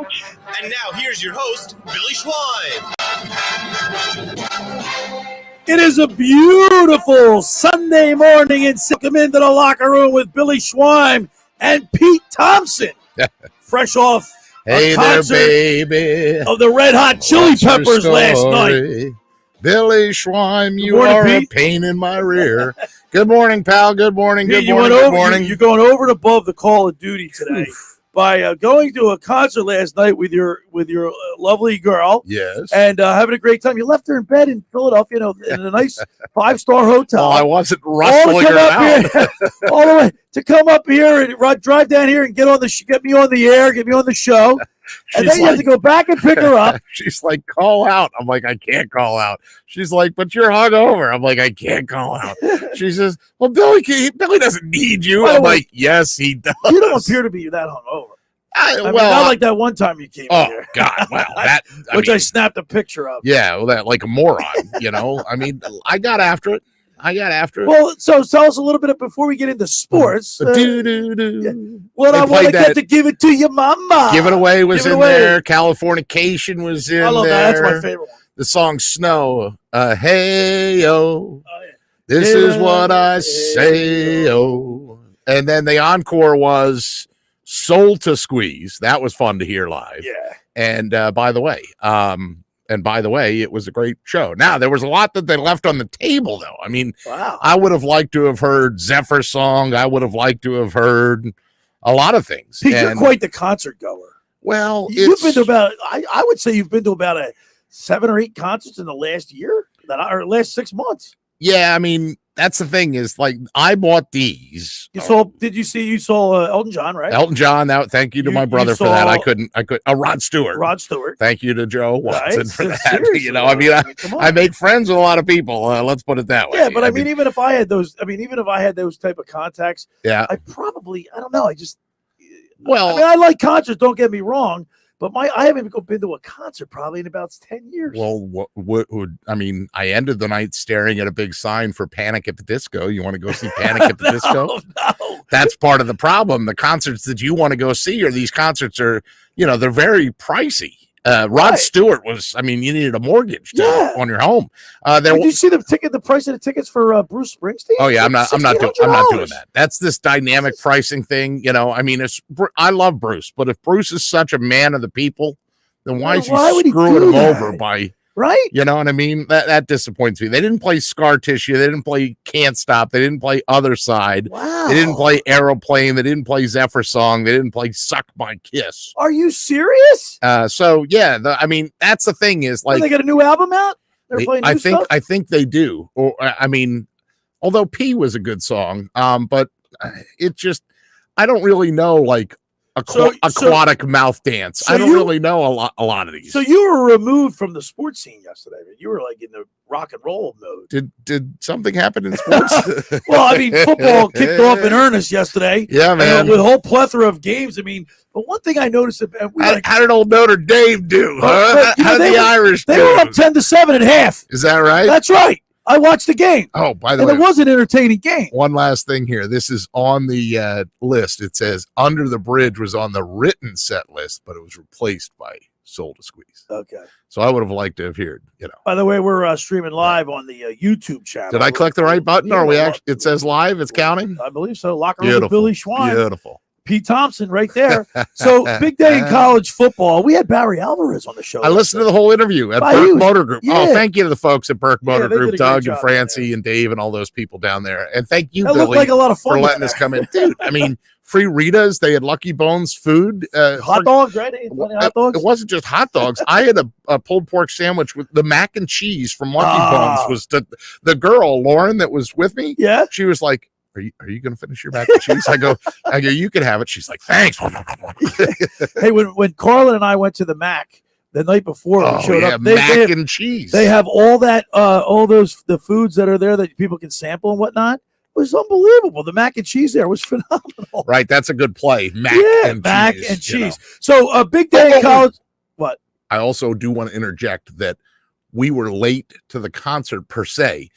And now here's your host, Billy Schwein. It is a beautiful Sunday morning, and welcome into the locker room with Billy Schwein and Pete Thompson, fresh off hey a there, concert baby. of the Red Hot Chili Peppers last night. Billy Schwein, you morning, are Pete. a pain in my rear. Good morning, pal. Good morning. Pete, Good morning. Good morning. You're going over and above the call of duty today by going to a concert last night with your lovely girl. Yes. And having a great time. You left her in bed in Philadelphia, in a nice 5-star hotel. Well, I wasn't rustling her out. All the way to come up here and drive down here and get me on the air, get me on the show. And then you have to go back and pick her up. She's like, call out. I'm like, I can't call out. She's like, but you're hungover. I'm like, I can't call out. She says, well, Billy doesn't need you. I'm like, yes, he does. You don't appear to be that hungover. Not like that one time you came in here. Oh, God. Well, I snapped a picture of. Yeah, well, that like a moron, I mean, I got after it. Well, so tell us a little bit before we get into sports. What I want to get to give it to your mama. Give It Away was in there. Californication was in there. I love that. That's my favorite one. The song Snow. Hey-oh. This is what I say, oh. And then the encore was Soul to Squeeze. That was fun to hear live. Yeah. And by the way, it was a great show. Now, there was a lot that they left on the table, though. I mean, wow. I would have liked to have heard Zephyr's song. I would have liked to have heard a lot of things. Pete, you're quite the concert goer. Well, you've been to about, I would say you've been to about 7 or 8 concerts in the last year, or last 6 months. Yeah, I mean, that's the thing is, like, I bought these. You saw Elton John, right? Elton John. Thank you to my brother for that. I couldn't. Rod Stewart. Thank you to Joe Watson for that. Seriously. I make friends with a lot of people. Let's put it that way. Yeah, but I mean, even if I had those type of contacts, yeah, I don't know. I like concerts. Don't get me wrong. But I haven't even been to a concert probably in about 10 years. Well, I ended the night staring at a big sign for Panic at the Disco. You want to go see Panic at the Disco? No. That's part of the problem. The concerts that you want to go see, or these concerts are, they're very pricey. Rod Stewart was, you needed a mortgage on your home. Did you see the price of the tickets for Bruce Springsteen? Oh yeah, I'm not doing that. That's this dynamic pricing thing. I love Bruce, but if Bruce is such a man of the people, then why is he screwing him over by, right? You know what I mean? That disappoints me. They didn't play Scar Tissue. They didn't play Can't Stop. They didn't play Other Side. Wow. They didn't play Aeroplane. They didn't play Zephyr Song. They didn't play Suck My Kiss. Are you serious? So yeah, that's the thing is, like, they got a new album out. They're playing new stuff? I think they do. Or although P was a good song, but it just, I don't really know, like, aquatic mouth dance. I don't really know a lot of these. So you were removed from the sports scene yesterday. You were like in the rock and roll mode. Did something happen in sports? Well, football kicked off in earnest yesterday. Yeah, man. With a whole plethora of games. But one thing I noticed, how did old Notre Dame do? How did the Irish do? They were up 10-7 at half. Is that right? That's right. I watched the game. Oh, by the way, it was an entertaining game. One last thing here. This is on the list. It says Under the Bridge was on the written set list, but it was replaced by Soul to Squeeze. Okay. So I would have liked to have heard, By the way, we're streaming live on the YouTube channel. Did I click the right button? Or it says live? It's counting? I believe so. Locker room with Billy Schwein. Beautiful. Pete Thompson right there. So big day in college football. We had Barry Alvarez on the show. I listened to the whole interview at Burke Motor Group. Yeah. Oh, thank you to the folks at Burke Motor Group, Doug and Francie and Dave and all those people down there. And thank you, Billy, looked like a lot of fun for letting us come in. Dude, free Ritas. They had Lucky Bones food. Hot dogs, right? Hot dogs? It wasn't just hot dogs. I had a pulled pork sandwich with the mac and cheese from Lucky Bones. Was the girl, Lauren, that was with me. Yeah. She was like, Are you going to finish your mac and cheese? I go, you can have it. She's like, thanks. Hey, when Carlin and I went to the Mac the night before we showed up, mac and cheese. They have all that, the foods that are there that people can sample and whatnot. It was unbelievable. The mac and cheese there was phenomenal. Right, that's a good play. Mac and cheese. So a big day in college. What? I also do want to interject that we were late to the concert per se.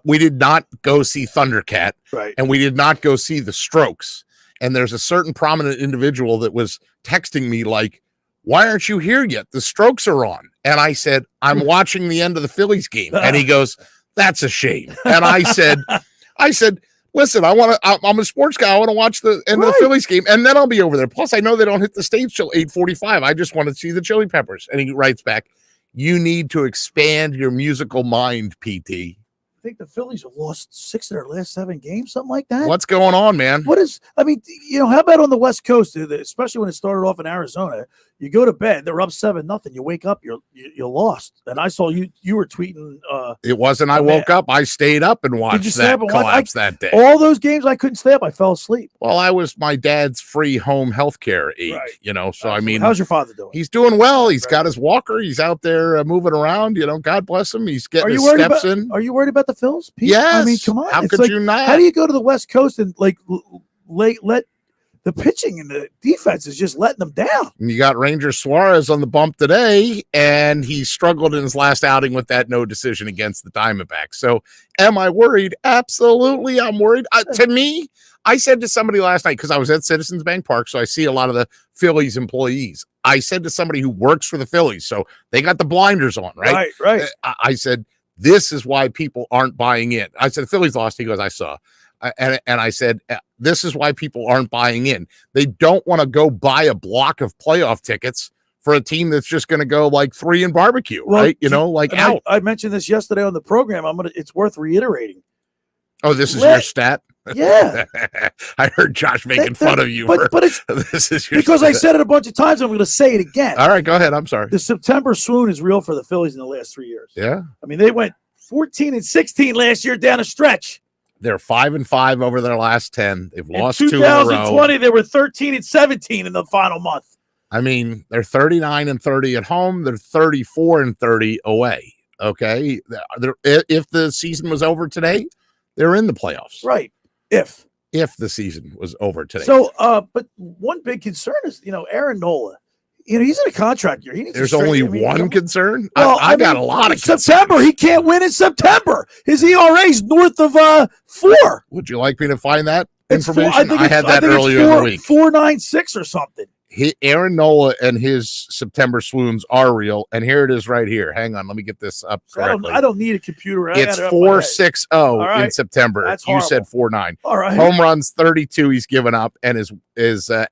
We did not go see Thundercat, right, and we did not go see the Strokes. And there's a certain prominent individual that was texting me like, why aren't you here yet? The Strokes are on. And I said, I'm watching the end of the Phillies game. And he goes, that's a shame. And I said, listen, I'm a sports guy. I want to watch the end of the Phillies game, and then I'll be over there. Plus, I know they don't hit the stage till 8:45. I just want to see the Chili Peppers. And he writes back, you need to expand your musical mind, PT. I think the Phillies have lost 6 of their last 7 games, something like that. What's going on, man? How about on the West Coast, especially when it started off in Arizona? You go to bed, they're up 7-0. You wake up, you're lost. And I saw you were tweeting. It wasn't. I woke up. I stayed up and watched that collapse that day. All those games, I couldn't stay up. I fell asleep. Well, I was my dad's free home health care aide, So I mean, how's your father doing? He's doing well. He's got his walker. He's out there moving around. God bless him. He's getting his steps in. Are you worried about the Phils, Pete? Yes. I mean, come on. How could you not? How do you go to the West Coast and let the pitching and the defense is just letting them down? And you got Ranger Suarez on the bump today, and he struggled in his last outing with that no decision against the Diamondbacks. So am I worried? Absolutely, I'm worried. To me, I said to somebody last night, because I was at Citizens Bank Park, so I see a lot of the Phillies employees. I said to somebody who works for the Phillies, so they got the blinders on, right? Right. I said, this is why people aren't buying in. I said, the Phillies lost. He goes, I saw. And I said, this is why people aren't buying in. They don't want to go buy a block of playoff tickets for a team that's just going to go like 3 and barbecue, right? Out. I mentioned this yesterday on the program. It's worth reiterating. Oh, this is your stat? Yeah. I heard Josh making fun of you. But this is your because stat. I said it a bunch of times. I'm going to say it again. All right, go ahead. I'm sorry. The September swoon is real for the Phillies in the last 3 years. Yeah. I mean, they went 14-16 last year down a stretch. They're 5-5 over their last 10. They've lost 2 in a row. 2020, they were 13-17 in the final month. I mean, they're 39-30 at home. They're 34-30 away. Okay. If the season was over today, they're in the playoffs. Right. If the season was over today. So, but one big concern is, Aaron Nola. He's in a contract year. There's only one concern. Well, I got a lot of September. He can't win in September. His ERA is north of 4. Would you like me to find that information? I had that earlier in the week. 4.96 or something. Aaron Nola and his September swoons are real, and here it is right here. Hang on, let me get this up correctly. I don't need a computer. It's 4.60 in September. That's you said 4.9. All right. Home runs 32 he's given up, and his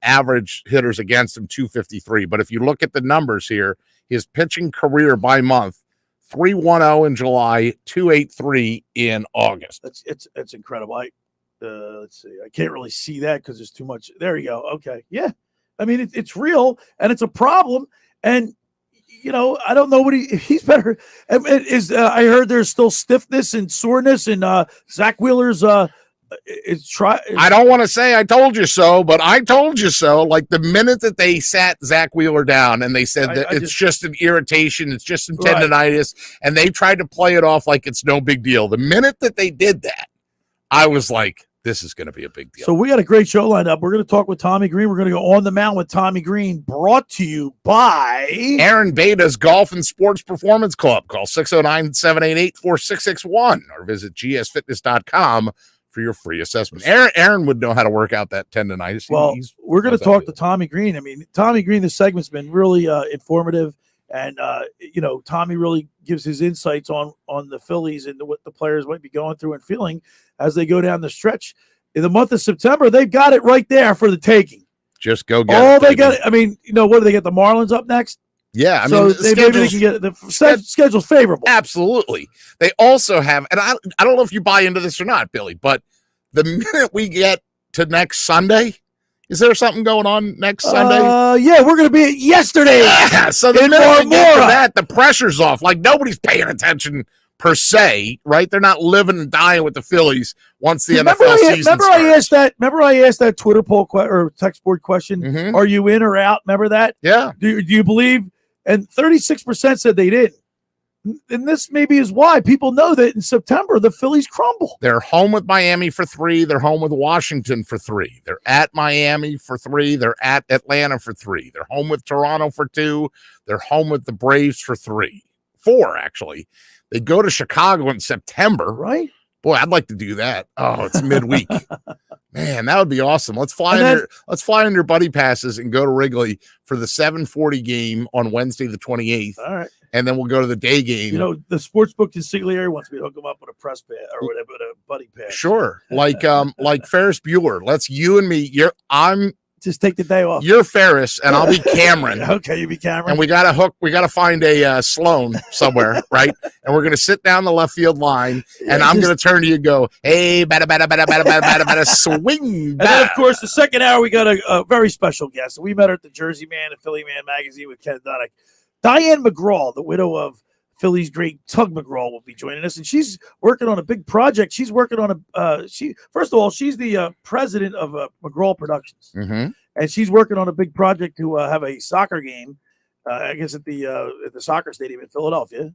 average hitters against him 253. But if you look at the numbers here, his pitching career by month: 3.10 in July, 2.83 in August. It's incredible. Let's see. I can't really see that because there's too much. There you go. Okay. Yeah. I mean, it's real, and it's a problem. And, I don't know he's better. I heard there's still stiffness and soreness, and Zach Wheeler's I don't want to say I told you so, but I told you so. Like the minute that they sat Zach Wheeler down and they said that it's just an irritation, it's just some tendonitis, and they tried to play it off like it's no big deal. The minute that they did that, I was like, this is going to be a big deal. So we got a great show lined up. We're going to talk with Tommy Greene. We're going to go on the mound with Tommy Greene, brought to you by Aaron Bada's Golf and Sports Performance Club. Call 609-788-4661 or visit gsfitness.com for your free assessment. Aaron would know how to work out that tendonitis. Well, we're going to talk to Tommy Greene. I mean, Tommy Greene, this segment's been really informative. And, Tommy really gives his insights on the Phillies and what the players might be going through and feeling as they go down the stretch. In the month of September, they've got it right there for the taking. Just go get it. They got it. I mean, what do they get? The Marlins up next? Yeah. Maybe they can get the schedule's favorable. Absolutely. They also have, and I don't know if you buy into this or not, Billy, but the minute we get to next Sunday, is there something going on next Sunday? Yeah, we're going to be at yesterday. Yeah, so the minute we get to that, the pressure's off. Like nobody's paying attention per se, right? They're not living and dying with the Phillies once the NFL season starts. Remember I asked that Twitter poll or text board question, Mm-hmm. Are you in or out? Remember that? Yeah. Do you believe? And 36% said they didn't. And this maybe is why people know that in September, the Phillies crumble. They're home with Miami for 3. They're home with Washington for 3. They're at Miami for 3. They're at Atlanta for 3. They're home with Toronto for 2. They're home with the Braves for 4, actually. They go to Chicago in September. Right. Boy, I'd like to do that. Oh, it's midweek. Man, that would be awesome. Let's fly in your buddy passes and go to Wrigley for the 7:40 game on Wednesday the 28th. All right. And then we'll go to the day game. You know, the sports book consigliere wants me to hook him up with a press pass or whatever, with a buddy pass. Sure. Like Ferris Bueller. Let's you and me. I'm just take the day off. You're Ferris and I'll be Cameron. Okay, you be Cameron. And we gotta find a Sloan somewhere, right? And we're gonna sit down the left field line, and I'm gonna turn to you and go, hey, bada, swing. And then, of course, the second hour we got a very special guest. We met her at the Jersey Man and Philly Man magazine with Ken Donick. Diane McGraw, the widow of Phillies Great Tug McGraw, will be joining us, and she's working on a big project. She's working on first of all, she's the president of McGraw Productions, and she's working on a big project to have a soccer game, I guess at the soccer stadium in Philadelphia,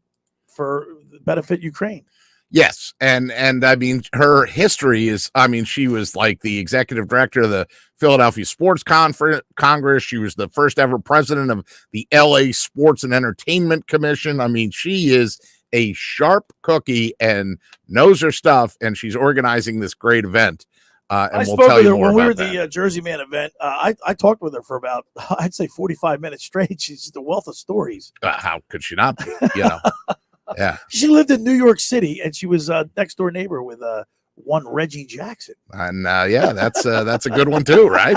for benefit Ukraine. Yes, and I mean, her history is, I mean, she was like the executive director of the Philadelphia Sports Congress. She was the first ever president of the LA Sports and Entertainment Commission. I mean, she is a sharp cookie and knows her stuff, and she's organizing this great event. And I we'll spoke tell with you her more when we were about at that. the Jersey Man event. I talked with her for about, I'd say 45 minutes straight. She's just a wealth of stories. How could she not be? You know. Yeah, she lived in New York City, and she was next door neighbor with one Reggie Jackson. And yeah, that's a good one too, right?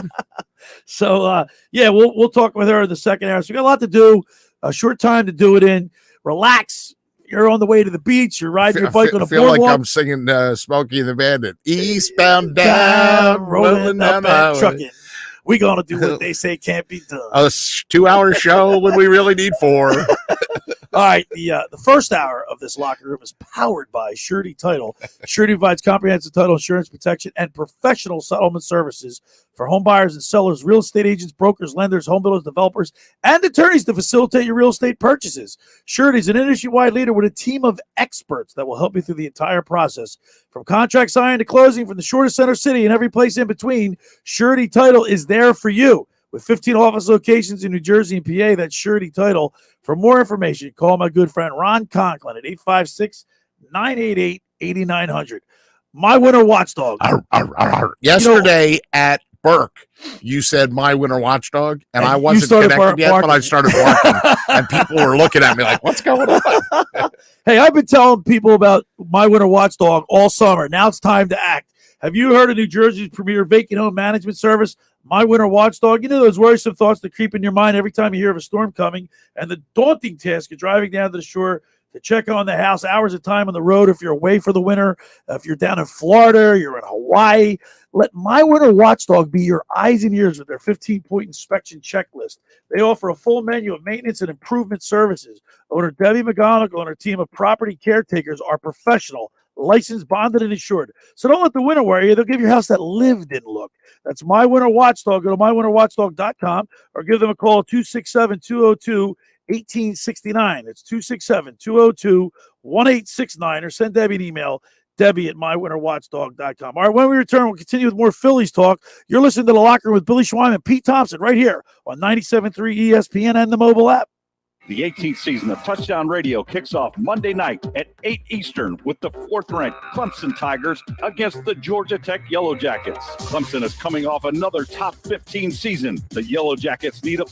So yeah, we'll talk with her in the second hour. So we got a lot to do, a short time to do it in. Relax. You're on the way to the beach. You're riding your bike on a feel boardwalk. like I'm singing Smokey and the Bandit. Eastbound down, rolling down the highway. Trucking. We gonna do what they say can't be done. A 2-hour show when we really need 4. All right, the first hour of this locker room is powered by Surety Title. Surety provides comprehensive title insurance protection and professional settlement services for home buyers and sellers, real estate agents, brokers, lenders, home builders, developers, and attorneys to facilitate your real estate purchases. Surety is an industry-wide leader with a team of experts that will help you through the entire process. From contract signing to closing, from the shortest center city and every place in between, Surety Title is there for you. With 15 office locations in New Jersey and PA, that's Surety Title. For more information, call my good friend Ron Conklin at 856-988-8900. My winter watchdog. Yesterday at Burke, you said my winter watchdog, and I wasn't connected yet, but I started barking, and people were looking at me like, what's going on? Hey, I've been telling people about my winter watchdog all summer. Now it's time to act. Have you heard of New Jersey's premier vacant home management service, My Winter Watchdog? You know those worrisome thoughts that creep in your mind every time you hear of a storm coming, and the daunting task of driving down to the shore to check on the house, hours of time on the road if you're away for the winter, if you're down in Florida, you're in Hawaii. Let My Winter Watchdog be your eyes and ears with their 15-point inspection checklist. They offer a full menu of maintenance and improvement services. Owner Debbie McGonigal and her team of property caretakers are professional, licensed, bonded, and insured. So don't let the winter worry you. They'll give your house that lived-in look. That's My Winter Watchdog. Go to mywinterwatchdog.com or give them a call at 267-202-1869. It's 267-202-1869, or send Debbie an email, Debbie@mywinterwatchdog.com. All right, when we return, we'll continue with more Phillies talk. You're listening to The Locker Room with Billy Schwein and Pete Thompson right here on 97.3 ESPN and the mobile app. The 18th season of Touchdown Radio kicks off Monday night at 8 Eastern with the 4th-ranked Clemson Tigers against the Georgia Tech Yellow Jackets. Clemson is coming off another top 15 season. The Yellow Jackets need a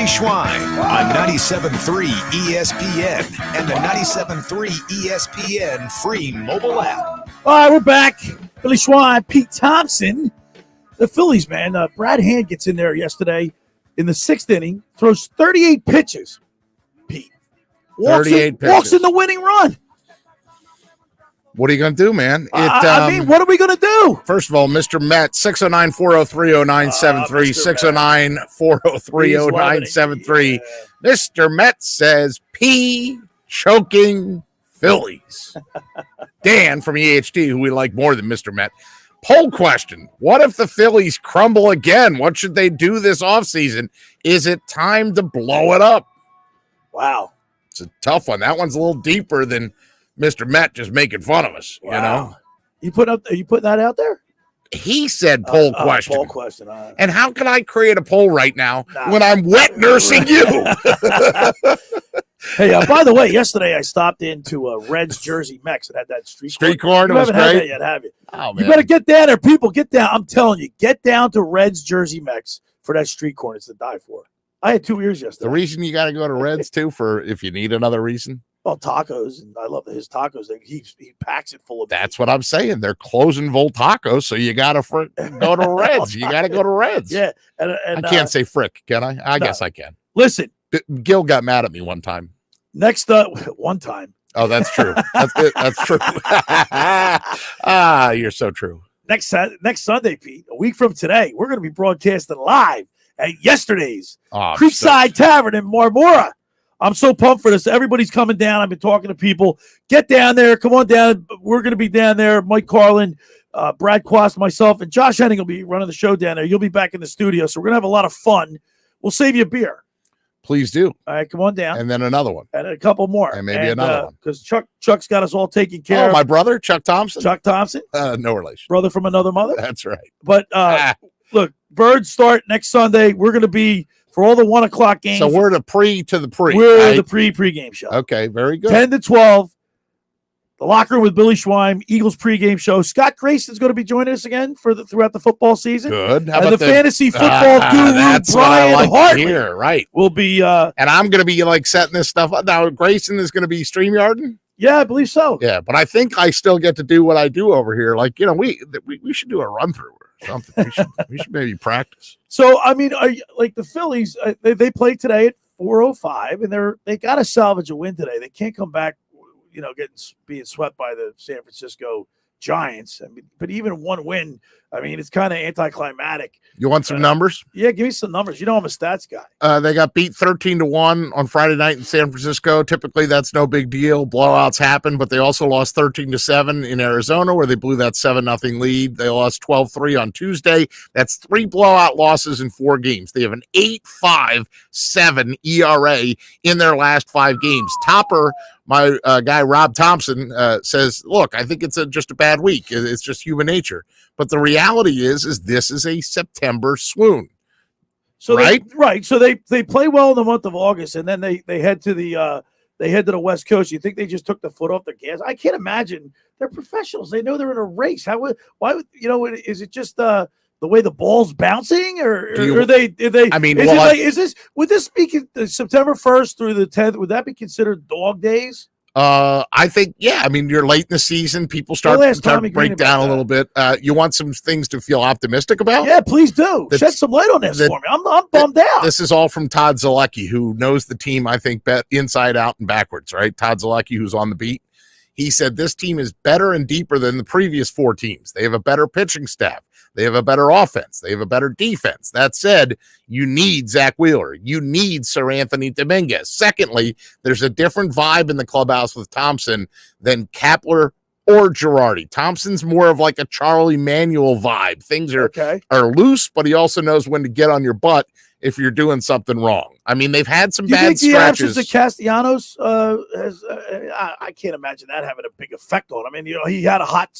Billy Schwein on 97.3 ESPN and the 97.3 ESPN free mobile app. All right, we're back. Billy Schwein, Pete Thompson. The Phillies, man. Brad Hand gets in there yesterday in the 6th inning, throws 38 pitches. Pete. Walks in the winning run. What are you going to do, man? I mean, what are we going to do? First of all, Mr. Met, 609-403-0973, 609-403-0973. Mr. Met says, P choking Phillies. Dan from EHD, who we like more than Mr. Met. Poll question. What if the Phillies crumble again? What should they do this offseason? Is it time to blow it up? Wow. It's a tough one. That one's a little deeper than Mr. Met just making fun of us, you know? You putting that out there? He said poll question. Poll question. And how can I create a poll right now when I'm wet nursing you? Hey, by the way, yesterday I stopped into Red's Jersey Mex and had that street corn. You haven't had that yet, have you? Oh, man. You better get down there, people. Get down. I'm telling you, get down to Red's Jersey Mex for that street corn. It's to die for. I had 2 years yesterday. The reason you got to go to Red's too, for if you need another reason. Well, tacos, and I love his tacos. He packs it full of. That's what I'm saying. They're closing Volt Tacos, so you got to go to Red's. You got to go to Red's. Yeah, and I can't say frick, can I? I guess I can. Listen, Gil got mad at me one time. Next, one time. Oh, that's true. That's true. You're so true. Next Sunday, Pete, a week from today, we're going to be broadcasting live at yesterday's Creekside Tavern in Marmora. I'm so pumped for this. Everybody's coming down. I've been talking to people. Get down there. Come on down. We're going to be down there. Mike Carlin, Brad Quast, myself, and Josh Henning will be running the show down there. You'll be back in the studio, so we're going to have a lot of fun. We'll save you a beer. Please do. All right, come on down. And then another one. And a couple more. And maybe another one. Because Chuck's got us all taken care of. Oh, my brother, Chuck Thompson? Chuck Thompson. No relation. Brother from another mother. That's right. But look, Birds start next Sunday. We're going to be for all the 1 o'clock games. So we're the pre to the pre. We're right? the pregame show. Okay, very good. 10 to 12. The Locker Room with Billy Schwein, Eagles pregame show. Scott Grayson's going to be joining us again throughout the football season. Good. How about the fantasy football guru, that's Brian what I like Hartley. to hear, right. Will be and I'm going to be like setting this stuff up. Now, Grayson is going to be StreamYarding? Yeah, I believe so. Yeah, but I think I still get to do what I do over here. Like, you know, we should do a run-through or something. We should maybe practice. So, I mean, like the Phillies, they played today at 4:05, and they got to salvage a win today. They can't come back, you know, being swept by the San Francisco Giants. I mean, but even one win, I mean, it's kind of anticlimactic. You want some numbers? Yeah, give me some numbers. You know I'm a stats guy. They got beat 13-1 on Friday night in San Francisco. Typically, that's no big deal. Blowouts happen, but they also lost 13-7 in Arizona, where they blew that 7-0 lead. They lost 12-3 on Tuesday. That's 3 blowout losses in 4 games. They have an 8.57 ERA in their last 5 games. Topper, my guy Rob Thompson, says, look, I think it's just a bad week. It's just human nature. But the reality is this is a September swoon. So right? So they play well in the month of August, and then they head to the West Coast. You think they just took the foot off the gas? I can't imagine. They're professionals. They know they're in a race. Why would you know? Is it just the way the ball's bouncing, or are they? I mean, would this be September 1st through the 10th? Would that be considered dog days? I think, yeah. I mean, you're late in the season. People start break down a little bit. You want some things to feel optimistic about? Yeah, please do. Shed some light on this for me. I'm bummed out. This is all from Todd Zalecki, who knows the team, I think, inside out and backwards, right? Todd Zalecki, who's on the beat. He said this team is better and deeper than the previous 4 teams. They have a better pitching staff. They have a better offense. They have a better defense. That said, you need Zach Wheeler. You need Sir Anthony Dominguez. Secondly, there's a different vibe in the clubhouse with Thompson than Kapler or Girardi. Thompson's more of like a Charlie Manuel vibe. Things are loose, but he also knows when to get on your butt if you're doing something wrong. I mean, they've had some bad stretches. The absence of Castellanos I can't imagine that having a big effect on him. I mean, you know, he had a hot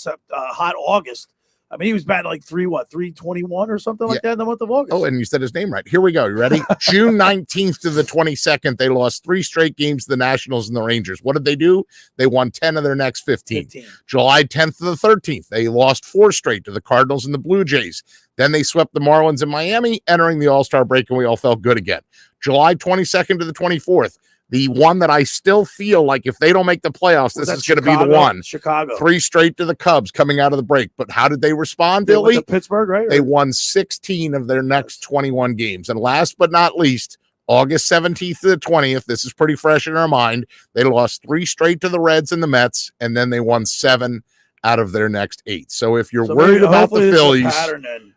August. I mean, he was batting like 321 or something like that in the month of August. Oh, and you said his name right. Here we go. You ready? June 19th to the 22nd, they lost 3 straight games to the Nationals and the Rangers. What did they do? They won 10 of their next 15. July 10th to the 13th, they lost 4 straight to the Cardinals and the Blue Jays. Then they swept the Marlins in Miami, entering the All-Star break, and we all felt good again. July 22nd to the 24th, the one that I still feel like if they don't make the playoffs, this is going to be the one. Chicago. 3 straight to the Cubs coming out of the break. But how did they respond, They Billy? went to Pittsburgh, right? They won 16 of their next 21 games. And last but not least, August 17th to the 20th, this is pretty fresh in our mind, they lost 3 straight to the Reds and the Mets, and then they won 7 out of their next 8. So if you're worried about the Phillies,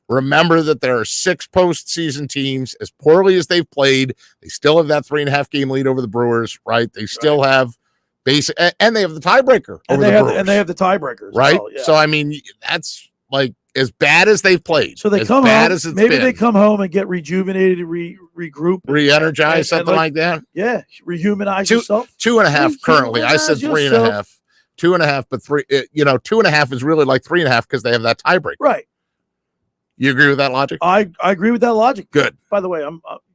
remember that there are 6 postseason teams. As poorly as they've played, they still have that 3.5 game lead over the Brewers, right? They still have basic, and they have the tiebreaker over the Brewers. And they have the tiebreaker, right? Well, yeah. So, I mean, that's like as bad as they've played. So they as come bad home, as it's maybe been. they come home and get rejuvenated, regroup, re-energize, something like that. Yeah, rehumanize yourself. 2.5 currently. I said 3.5. 2.5, but 3, 2.5 is really like 3.5 because they have that tiebreak. Right. You agree with that logic? I agree with that logic. Good. By the way,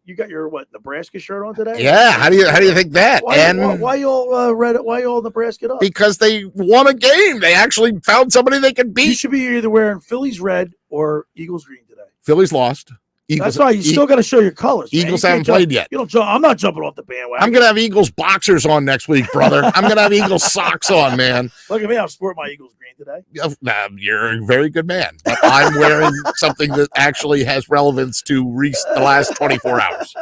you got your Nebraska shirt on today? Yeah. How do you think that? Why you all read it? Why you all Nebraska up? Because they won a game. They actually found somebody they could beat. You should be either wearing Phillies red or Eagles green today. Phillies lost. Eagles, that's why you still got to show your colors. Eagles haven't played yet. You don't jump. I'm not jumping off the bandwagon. I'm gonna have Eagles boxers on next week, brother. I'm gonna have Eagles socks on, man. Look at me. I'm sporting my Eagles green today. You're a very good man, but I'm wearing something that actually has relevance to the last 24 hours.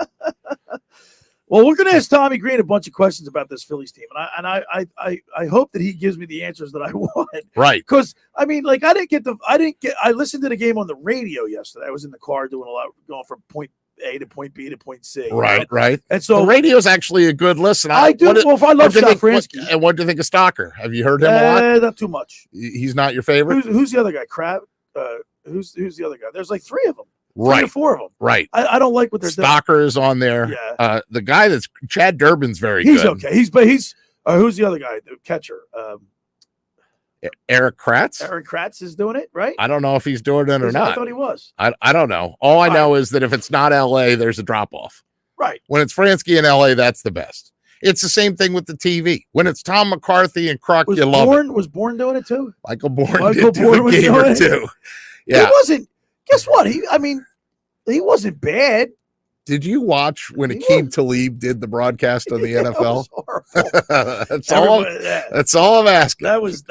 Well, we're going to ask Tommy Greene a bunch of questions about this Phillies team, and I hope that he gives me the answers that I want. Right? Because I mean, like I listened to the game on the radio yesterday. I was in the car doing a lot, going from point A to point B to point C. Right, right. And so the radio's actually a good listen. I do. Well, I love Shafransky. And what do you think of Stalker? Have you heard him a lot? Not too much. He's not your favorite. Who's the other guy? Crab. Who's the other guy? There's like 3 of them. Right. 3 or 4 of them. Right. I don't like what they're doing. Stalker is on there. Yeah. The guy that's Chad Durbin's very good. He's okay. He's who's the other guy? The catcher. Eric Kratz. Eric Kratz is doing it, right? I don't know if he's doing it or not. I thought he was. I don't know. All I know is that if it's not LA, there's a drop off. Right. When it's Fransky in LA, that's the best. It's the same thing with the TV. When it's Tom McCarthy and Kruk, you love it. Was Bourne doing it too? Michael Bourne did the game or two. Yeah. He wasn't. Guess what? He wasn't bad. Did you watch when Akeem Talib did the broadcast of the NFL? That's all I'm asking. That was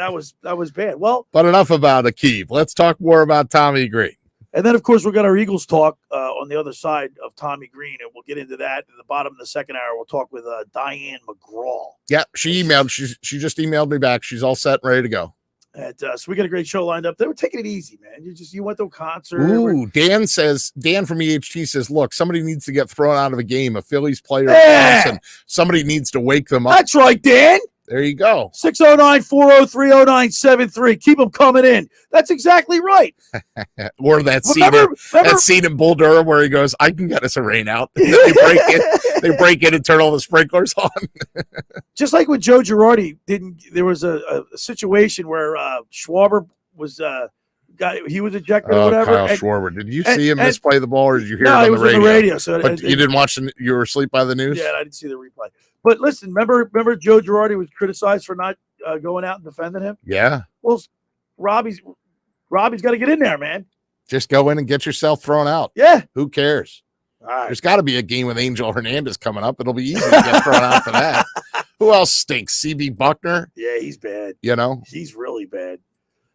bad. Well, but enough about Akeem. Let's talk more about Tommy Greene. And then, of course, we've got our Eagles talk on the other side of Tommy Greene, and we'll get into that in the bottom of the second hour. We'll talk with Diane McGraw. Yeah, she emailed. She just emailed me back. She's all set and ready to go. And so we got a great show lined up. They were taking it easy, man. You went to a concert. Ooh, Dan from EHT says, look, somebody needs to get thrown out of a game. A Phillies player, Thompson. Somebody needs to wake them up. That's right, Dan. There you go. 609-403-0973. Keep them coming in. That's exactly right. Or that scene in Bull Durham where he goes, I can get us a rain out. They break in and turn all the sprinklers on. Just like when Joe Girardi there was a situation where Schwarber was he was ejected or whatever. Kyle Schwarber. Did you see him misplay the ball or did you hear it on the radio? No, he was on the radio. So but you didn't watch you were asleep by the news? Yeah, I didn't see the replay. But listen, remember Joe Girardi was criticized for not going out and defending him? Yeah. Well, Robbie's got to get in there, man. Just go in and get yourself thrown out. Yeah. Who cares? All right. There's got to be a game with Angel Hernandez coming up. It'll be easy to get thrown out for that. Who else stinks? CB Buckner? Yeah, he's bad. He's really bad.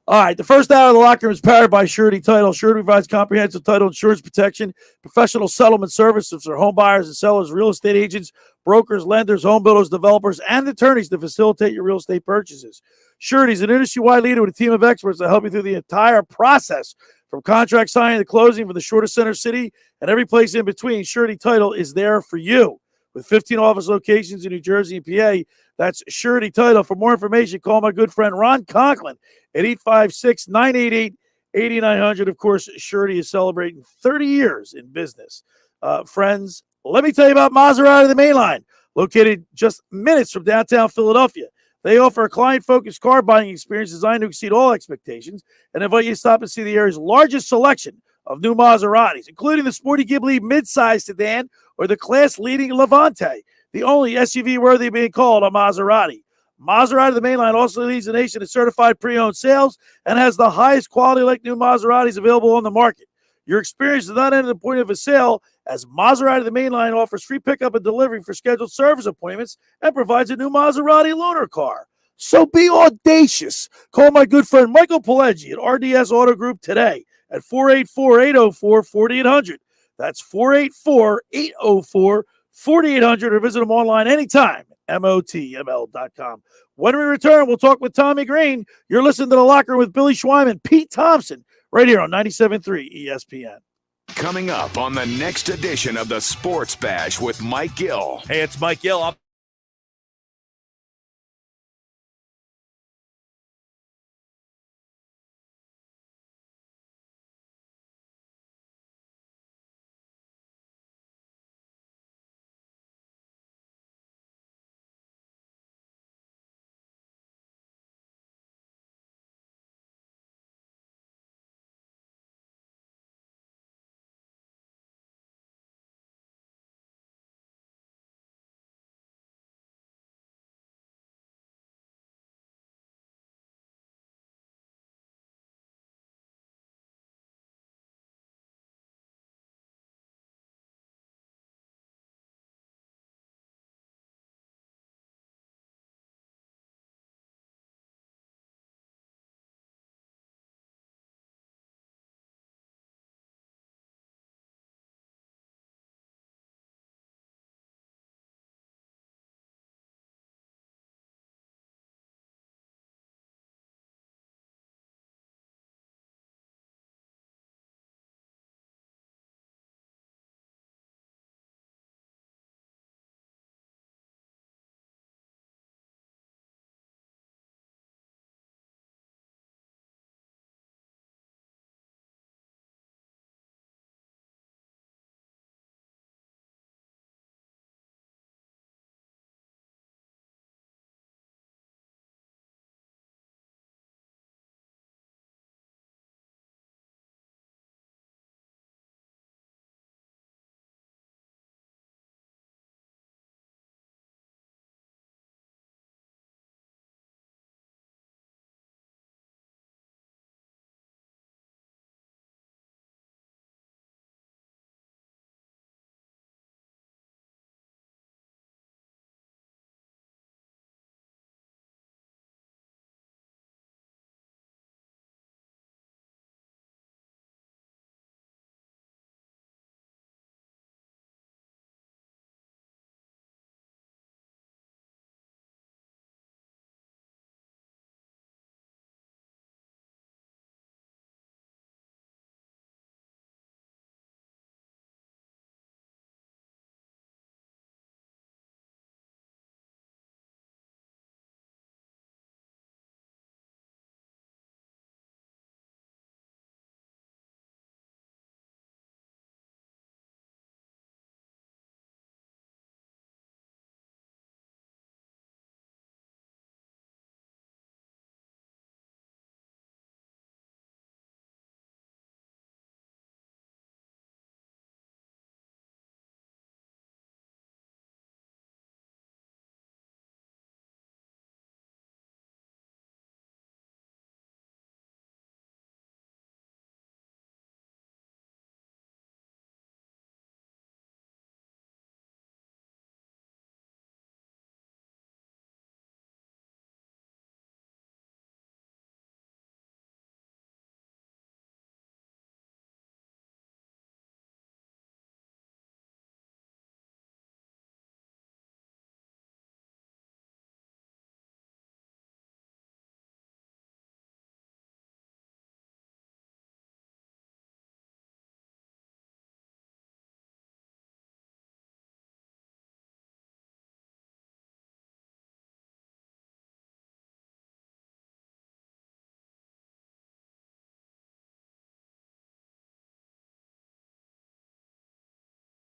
All right, the first hour of the locker room is powered by Surety Title. Surety provides comprehensive title insurance protection, professional settlement services for home buyers and sellers, real estate agents, brokers, lenders, home builders, developers, and attorneys to facilitate your real estate purchases. Surety is an industry-wide leader with a team of experts that help you through the entire process, from contract signing to closing, from the shortest center city and every place in between. Surety Title is there for you. With 15 office locations in New Jersey and PA, that's Surety Title. For more information, call my good friend Ron Conklin at 856-988-8900. Of course, Surety is celebrating 30 years in business. Friends, let me tell you about Maserati, the main line, located just minutes from downtown Philadelphia. They offer a client-focused car buying experience designed to exceed all expectations and invite you to stop and see the area's largest selection of new Maseratis, including the sporty Ghibli midsize sedan or the class-leading Levante, the only SUV worthy of being called a Maserati. Maserati, the mainline, also leads the nation in certified pre-owned sales and has the highest quality like new Maseratis available on the market. Your experience does not end at the point of a sale, as Maserati, the mainline, offers free pickup and delivery for scheduled service appointments and provides a new Maserati loaner car. So be audacious. Call my good friend Michael Pileggi at RDS Auto Group today at 484-804-4800. That's 484-804-4800, or visit them online anytime, motml.com. When we return, we'll talk with Tommy Greene. You're listening to The Locker Room with Billy Schweiman, Pete Thompson, right here on 97.3 ESPN. Coming up on the next edition of the Sports Bash with Mike Gill. Hey, it's Mike Gill.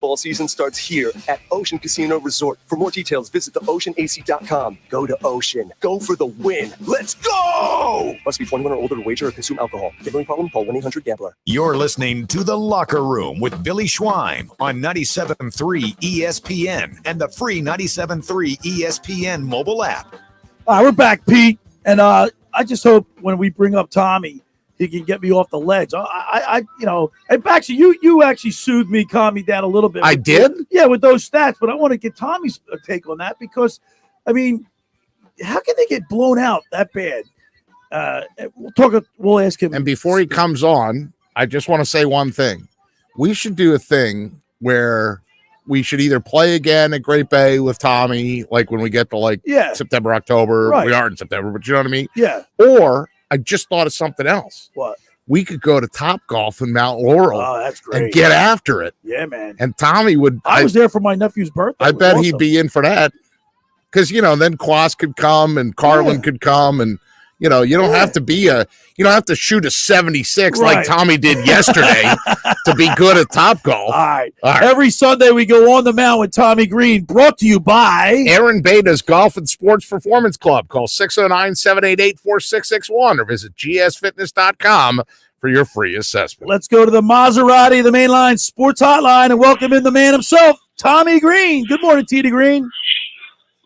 Fall season starts here at Ocean Casino Resort. For more details, visit theoceanac.com. Go to Ocean. Go for the win. Let's go! Must be 21 or older to wager or consume alcohol. Gambling problem? Call 1-800-GAMBLER. You're listening to The Locker Room with Billy Schwein on 97.3 ESPN and the free 97.3 ESPN mobile app. All right, we're back, Pete. And I just hope when we bring up Tommy, he can get me off the ledge. And actually, you actually soothed me, calmed me down a little bit. I did? Yeah, with those stats. But I want to get Tommy's take on that because, I mean, how can they get blown out that bad? We'll ask him. And before he comes on, I just want to say one thing. We should do a thing where we should either play again at Great Bay with Tommy, like when we get to September, October. Right. We are in September, but you know what I mean? Yeah. Or I just thought of something else. What? We could go to Topgolf in Mount Laurel that's great. and get after it. Yeah, man. And Tommy would. I was there for my nephew's birthday. I bet he'd be in for that. Because, then Quas could come and Carlin could come. And, you don't have to be you don't have to shoot a 76 like Tommy did yesterday to be good at Topgolf. All right. Every Sunday we go on the mound with Tommy Greene, brought to you by Aaron Bada's Golf and Sports Performance Club. Call 609-788-4661 or visit gsfitness.com for your free assessment. Let's go to the Maserati, the Mainline Sports Hotline, and welcome in the man himself, Tommy Greene. Good morning, T.D. Greene.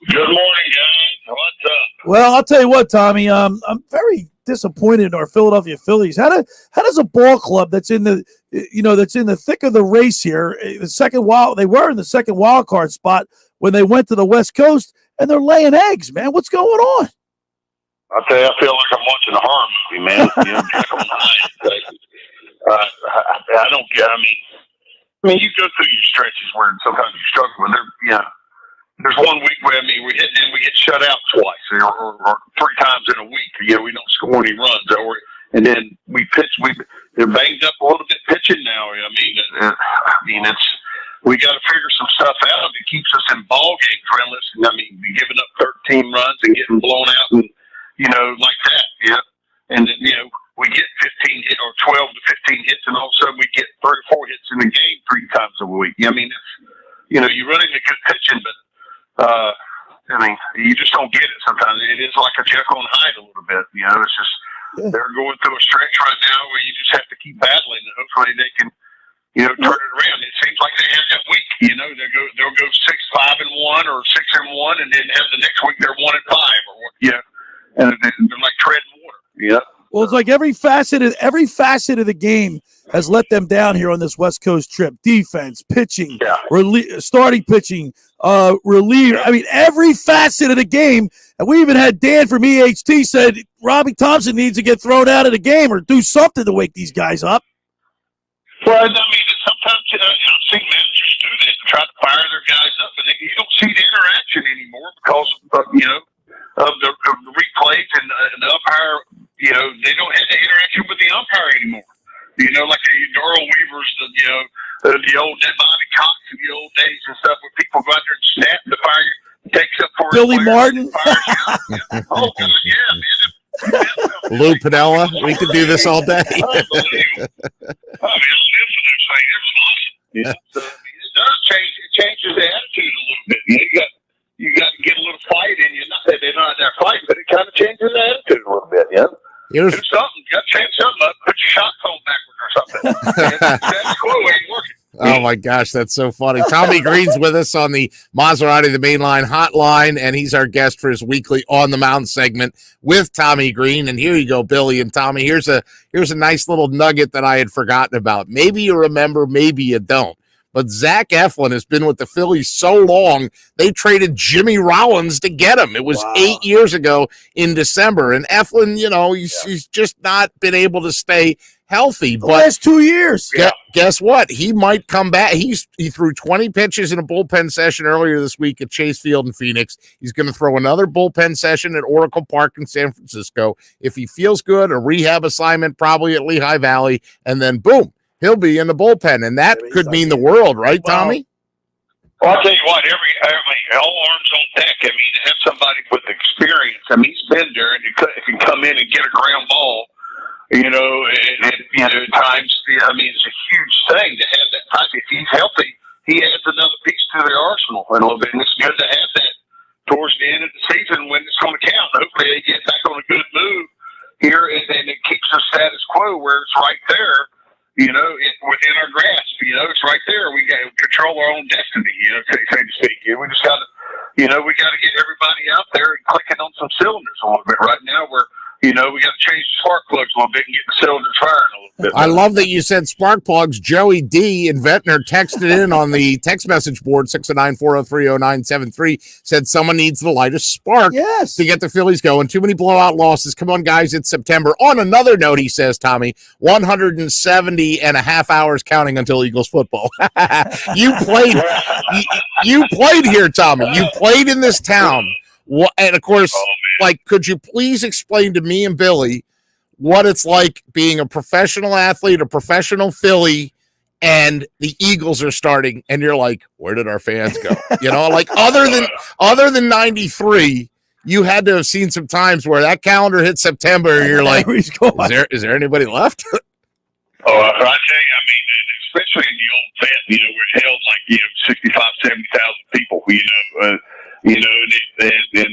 Good morning, guys. What's up? Well, I'll tell you what, Tommy. I'm very disappointed in our Philadelphia Phillies. How does a ball club that's in the thick of the race here, they were in the second wild card spot when they went to the West Coast, and they're laying eggs, man. What's going on? I'll tell you, I feel like I'm watching a horror movie, man. Jekyll and Hyde. I don't get. I mean, you go through your stretches where sometimes you struggle, and there's one week where we get shut out twice or 3 times in a week. We don't score any runs, and then we pitch. They're banged up a little bit pitching now. We got to figure some stuff out that keeps us in ball games, friendless. Giving up 13 runs and getting blown out, and like that. Yeah, and then we get 15 hit or 12 to 15 hits, and all of a sudden we get 3 or 4 hits in the game 3 times a week. You're running a good pitching, but you just don't get it sometimes. It is like a Jekyll and Hyde a little bit. It's just they're going through a stretch right now where you just have to keep battling, and hopefully they can, turn it around. It seems like they have that week. They'll go 6-5-1 or 6-1, and then have the next week they're 1-5 and they're like treading water. Yeah. Well, it's like every facet of the game has let them down here on this West Coast trip. Defense, pitching, starting pitching, reliever. Every facet of the game. And we even had Dan from EHT said Robbie Thompson needs to get thrown out of the game or do something to wake these guys up. Well, sometimes I've seen managers do this to try to fire their guys up, and you don't see the interaction anymore because of the replays and the umpire. They don't have the interaction with the umpire anymore. Like the Darrell Weavers, the old Bobby Cox in the old days and stuff, where people go out there and snap the fire, takes up for Billy Martin. Oh, yeah, man. Lou Pinella. We could do this all day. Unbelievable. It does change. It changes the attitude a little bit. You got to get a little fight in you. Not that they're not there fighting, but it kind of changes the attitude a little bit. Yeah. Do something. You got to change something up. Put your shot phone backwards or something. That's cool. Ain't working. Oh my gosh, that's so funny. Tommy Greene's with us on the Maserati the Mainline hotline, and he's our guest for his weekly On the Mound segment with Tommy Greene. And here you go, Billy and Tommy. Here's a nice little nugget that I had forgotten about. Maybe you remember, maybe you don't. But Zach Eflin has been with the Phillies so long, they traded Jimmy Rollins to get him. It was 8 years ago in December. And Eflin, he's just not been able to stay healthy. The last 2 years. Guess what? He might come back. He threw 20 pitches in a bullpen session earlier this week at Chase Field in Phoenix. He's going to throw another bullpen session at Oracle Park in San Francisco. If he feels good, a rehab assignment probably at Lehigh Valley, and then boom, he'll be in the bullpen, and that could mean the world, right, Tommy? Well, I'll tell you what, all arms on deck. To have somebody with experience. He's been there, and he can come in and get a ground ball. At times, it's a huge thing to have that type. If he's healthy, he has emotional in a little bit. And it's good to have that towards the end of the season when it's going to count. Hopefully they get back on a good move here, and then it keeps the status quo where it's right there, within our grasp. It's right there. We got to control our own destiny, so to speak. We just got to, we got to get everybody out there and clicking on some cylinders a little bit. Right now, we got to change the spark plugs a little bit and get the cylinders firing a little bit. I love that you said spark plugs. Joey D. in Ventnor texted in on the text message board, 609-403-0973, said someone needs to light a spark to get the Phillies going. Too many blowout losses. Come on, guys, it's September. On another note, he says, Tommy, 170 and a half hours counting until Eagles football. You played here, Tommy. You played in this town. And, of course, could you please explain to me and Billy what it's like being a professional athlete, a professional Philly, and the Eagles are starting, and you're like, where did our fans go? Other than 93, you had to have seen some times where that calendar hit September, and you're like, is there anybody left? I tell you, especially in the old vet, where it held 65, 70,000 people, and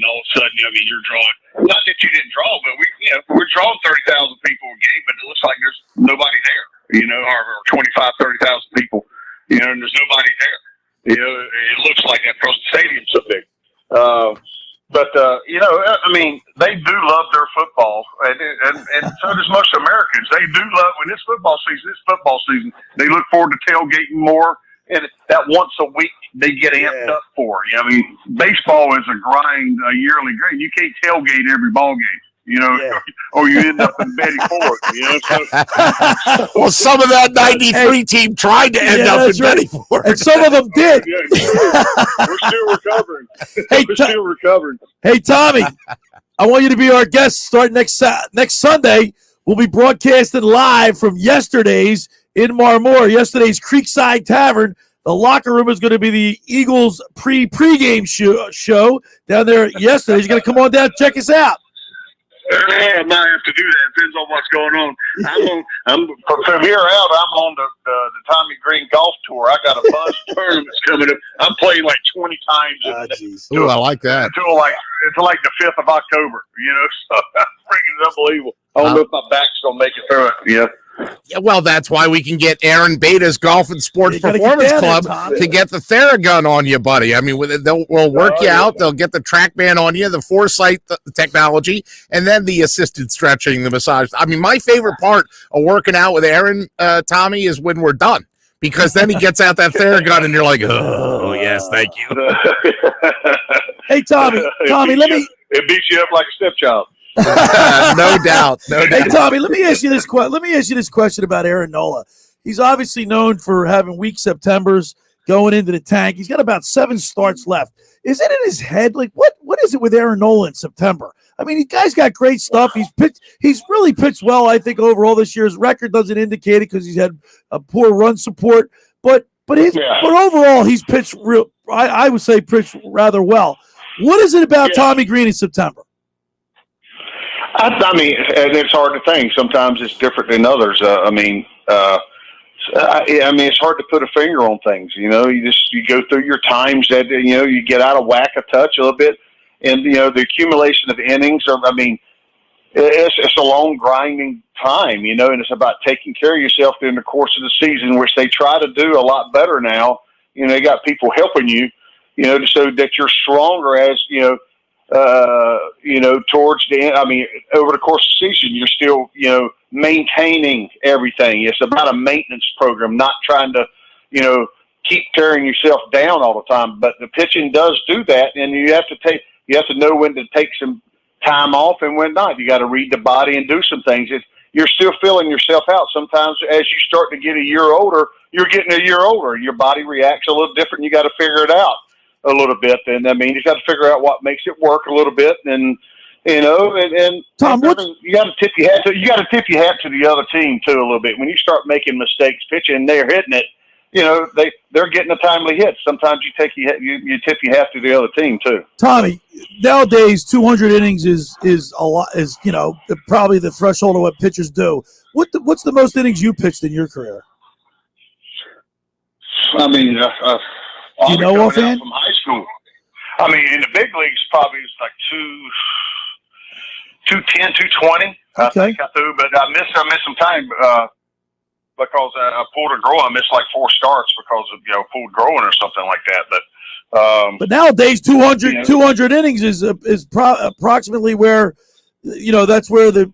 all of a sudden, you're drawing. Not that you didn't draw, but we're drawing 30,000 people a game, but it looks like there's nobody there. Or 25, 30,000 people. And there's nobody there. It looks like that because the stadium's so big. They do love their football, and so does most Americans. They do love when it's football season. They look forward to tailgating more. And that once a week they get amped up for. Baseball is a grind, a yearly grind. You can't tailgate every ball game, or you end up in Betty Ford. So, well, some of that 93 team tried to end up in Betty Ford. And some of them did. We're still recovering. We're still recovering. Hey, Tommy, I want you to be our guest starting next Sunday. We'll be broadcasting live from yesterday's in Marmore, yesterday's Creekside Tavern. The locker room is going to be the Eagles pregame show down there yesterday. You're going to come on down and check us out. I might have to do that. Depends on what's going on. I'm from here out. I'm on the Tommy Greene golf tour. I got a buzz tournaments coming up. I'm playing 20 times. Ooh, I like that. Until the 5th of October. So freaking unbelievable. I don't know if my back's gonna make it through it. Yeah, well, that's why we can get Aaron Bada's Golf and Sports Performance Club to get the Theragun on you, buddy. We'll work you out. They'll get the TrackMan on you, the Foresight technology, and then the assisted stretching, the massage. My favorite part of working out with Aaron, Tommy, is when we're done. Because then he gets out that Theragun, and you're like, oh yes, thank you. Hey, Tommy, it beats you up like a stepchild. No doubt. Hey, Tommy, let me ask you this question about Aaron Nola. He's obviously known for having weak Septembers, going into the tank. He's got about 7 starts left. Is it in his head? What is it with Aaron Nola in September? The guy's got great stuff. He's really pitched well, I think, overall this year. His record doesn't indicate it because he's had a poor run support. But overall, he's pitched I would say pitched rather well. What is it about Tommy Greene in September? It's hard to think. Sometimes it's different than others. It's hard to put a finger on things. You go through your times that you get out of whack a touch a little bit, and the accumulation of innings. It's a long grinding time, and it's about taking care of yourself during the course of the season, which they try to do a lot better now. They got people helping you, so that you're stronger as towards the end. Over the course of the season, you're still, maintaining everything. It's about a maintenance program, not trying to, keep tearing yourself down all the time. But the pitching does do that, and you have to know when to take some time off and when not. You got to read the body and do some things. You're still filling yourself out. Sometimes as you start to get a year older, you're getting a year older. Your body reacts a little different. You got to figure it out a little bit. And you got to figure out what makes it work a little bit. And Tom, you got to tip your hat to the other team too a little bit. When you start making mistakes pitching, they're hitting it. They're getting a timely hit. Sometimes you tip your hat to the other team too. Tommy, nowadays 200 innings is a lot. Is probably the threshold of what pitchers do. What's the most innings you pitched in your career? Do you know offhand? From high school. I mean, in the big leagues, probably it's like 210, 220. I think I threw, but I missed some time because I pulled a grow. I missed like 4 starts because of pulled growing or something like that. But nowadays 200 innings is approximately where that's where the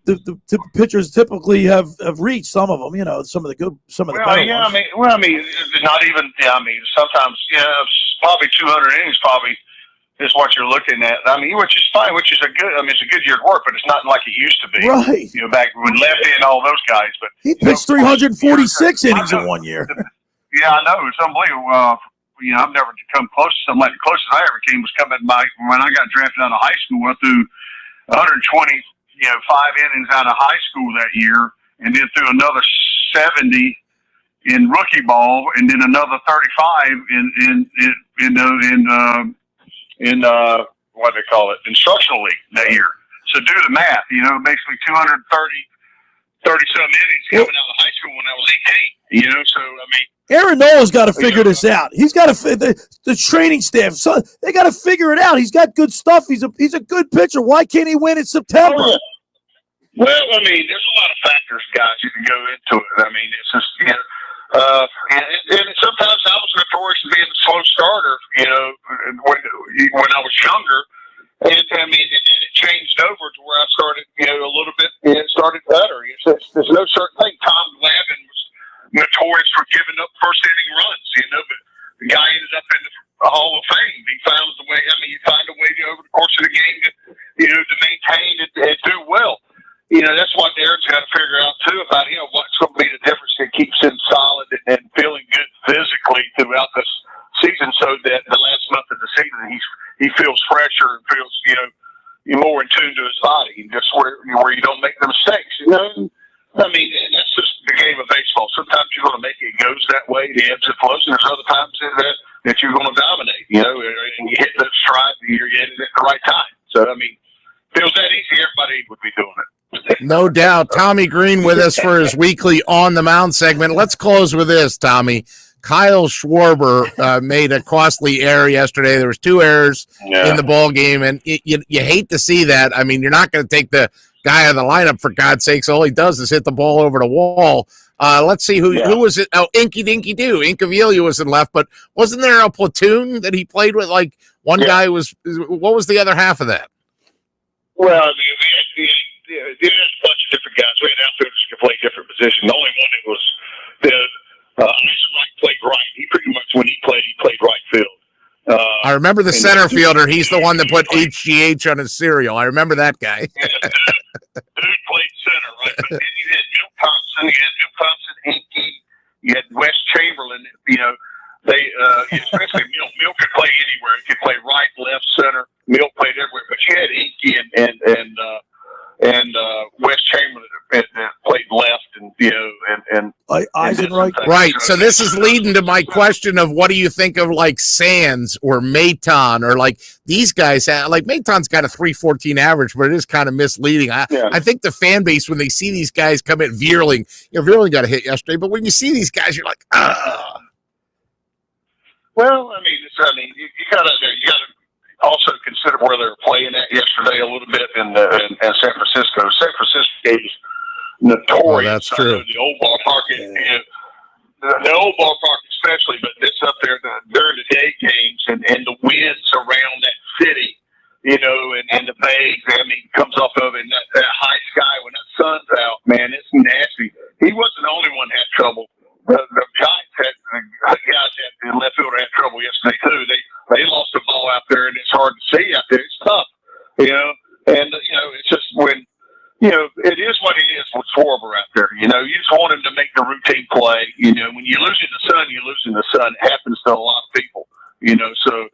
pitchers typically have reached. Some of them, some of the better ones. I mean, not even. I mean, sometimes probably 200 innings probably is what you're looking at. I mean, which is fine, which is it's a good year's work, but it's not like it used to be. Right. Back when Lefty and all those guys. But he pitched 346 innings in 1 year. Yeah, I know. It's unbelievable. I've never come close to something like the closest I ever came was coming by when I got drafted out of high school. I threw 120, 5 innings out of high school that year, and then threw another 70 in rookie ball, and then another 35 in what they call it, instructional league that year. So do the math, basically 230 some innings coming out of high school when I was 18, so I mean, Aaron Nola's got to figure this out. He's got to the training staff. So they got to figure it out. He's got good stuff. He's a good pitcher. Why can't he win in September? Oh, yeah. Well, I mean, there's a lot of factors, guys. You can go into it. I mean, it's just and sometimes I was notorious for being a slow starter. When I was younger, and I mean, it changed over to where I started. A little bit. It started better. There's no certain thing. Tom Glavine was notorious for giving up first inning runs, but the guy ended up in the Hall of Fame. He found the way. I mean, you find a way over the course of the game to maintain and do well. That's what Aaron's got to figure out too about what's going to be the difference that keeps him solid and feeling good physically throughout this season, so that the last month of the season he feels fresher and feels more in tune to his body, and just where you don't make the mistakes. I mean, and that's just the game of baseball. Sometimes you're going to make it goes that way, the ebbs and flows, and there's other times that you're going to dominate, and you hit the stride and you're hitting it at the right time. So, I mean, if it was that easy, everybody would be doing it. No doubt. Tommy Greene with us for his weekly On the Mound segment. Let's close with this, Tommy. Kyle Schwarber made a costly error yesterday. There was 2 errors in the ball game, and you hate to see that. I mean, you're not going to take the guy out of the lineup, for God's sakes. All he does is hit the ball over the wall. Let's see who was it. Oh, Inky Dinky Doo. Incaviglia was in left, but wasn't there a platoon that he played with? Like one guy was. What was the other half of that? Well, I mean, we had a bunch of different guys. We had outfielders who could play different positions. The only one that was Right played right. He pretty much, when he played right field. I remember the center fielder. He's the one that put HGH on his cereal. I remember that guy. Dude played center, right? But then you had Thompson, Inky, you had Wes Chamberlain. Especially Milt could play anywhere. He could play right, left, center. Milt played everywhere. But you had Inky and Wes Chamberlain that played left, and Eisenreich. Right. So this is leading to my question of what do you think of like Sands or Maton or like these guys? Like Maton's got a 3.14 average, but it is kind of misleading. I think the fan base, when they see these guys come in, Vierling got a hit yesterday, but when you see these guys, you're like, ah. Well, I mean, you gotta also consider where they were playing at yesterday a little bit in San Francisco. San Francisco is notorious. Oh, that's true. The old ballpark, the old ballpark especially, but it's up there during the day games and the winds around that city, and the bay. I mean, comes off of it, and that high sky when that sun's out, man, it's nasty. He wasn't the only one that had trouble. The Giants the left fielder had trouble yesterday too. They lost the ball out there, and it's hard to see out there. It's tough, and it's just when it is what it is with Schwarber out there. You just want him to make the routine play. When you lose in the sun, you lose in the sun. It happens to a lot of people. So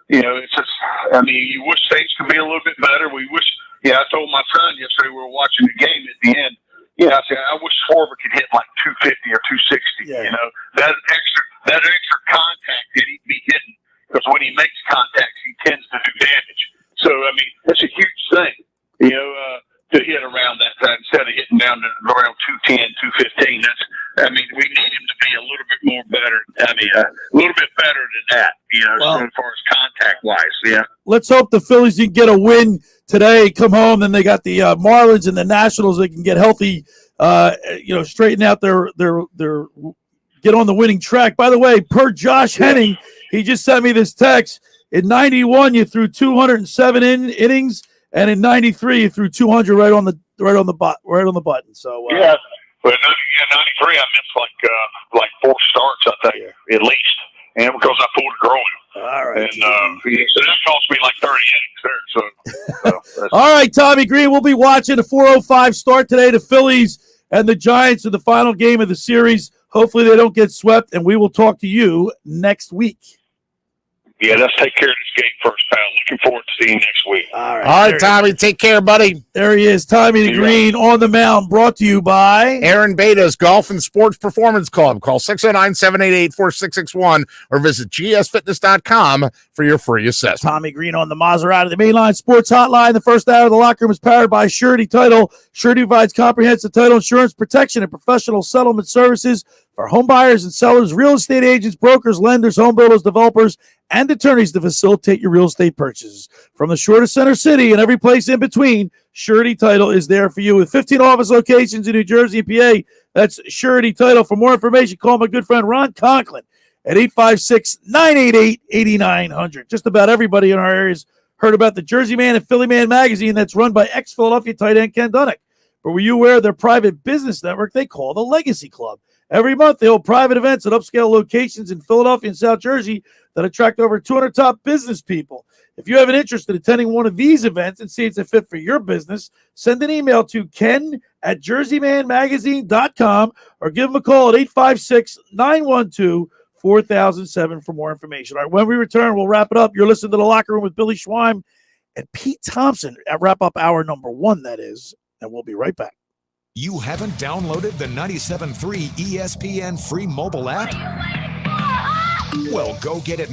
it's just. I mean, you wish things could be a little bit better. We wish. I told my son yesterday we were watching the game at the end. I said I wish Schwarber could hit like 250 or 260. Yeah. That extra contact that he'd be hitting, because when he makes contacts, he tends to do damage. So I mean, that's a huge thing, to hit around that time instead of hitting down to around 210, 215. We need him to be a little bit more better. I mean, a little bit better than that. let's hope the Phillies can get a win today, come home. Then they got the Marlins and the Nationals. They can get healthy, straighten out their get on the winning track. By the way, per Josh Henning, he just sent me this text. In 91, you threw 207 innings, and in 93, you threw 200 right on the button. So yeah, but 93, I missed like 4 starts, I think, at least, and because I pulled a groin. All right, and so that cost me like 30 innings there. So all right, Tommy Greene, we'll be watching a 4:05 start today. The Phillies and the Giants in the final game of the series. Hopefully, they don't get swept, and we will talk to you next week. Yeah, let's take care of this game first, pal. Looking forward to seeing you next week. All right, Tommy. Take care, buddy. There he is, Tommy Greene on the mound, brought to you by Aaron Bada's Golf and Sports Performance Club. Call 609-788-4661 or visit gsfitness.com for your free assessment. Tommy Greene on the Maserati, the Mainline Sports Hotline. The first hour of the locker room is powered by Surety Title. Surety provides comprehensive title insurance protection and professional settlement services for home buyers and sellers, real estate agents, brokers, lenders, home builders, developers, and attorneys to facilitate your real estate purchases. From the shore to Center City and every place in between, Surety Title is there for you. With 15 office locations in New Jersey and PA, that's Surety Title. For more information, call my good friend Ron Conklin at 856-988-8900. Just about everybody in our areas heard about the Jersey Man and Philly Man magazine that's run by ex-Philadelphia tight end Ken Dunnick. But were you aware of their private business network they call the Legacy Club? Every month, they hold private events at upscale locations in Philadelphia and South Jersey that attract over 200 top business people. If you have an interest in attending one of these events and see it's a fit for your business, send an email to ken@jerseymanmagazine.com or give them a call at 856-912-4007 for more information. All right, when we return, we'll wrap it up. You're listening to The Locker Room with Billy Schweim and Pete Thompson at wrap-up hour number 1, that is, and we'll be right back. You haven't downloaded the 97.3 ESPN free mobile app? Well, go get it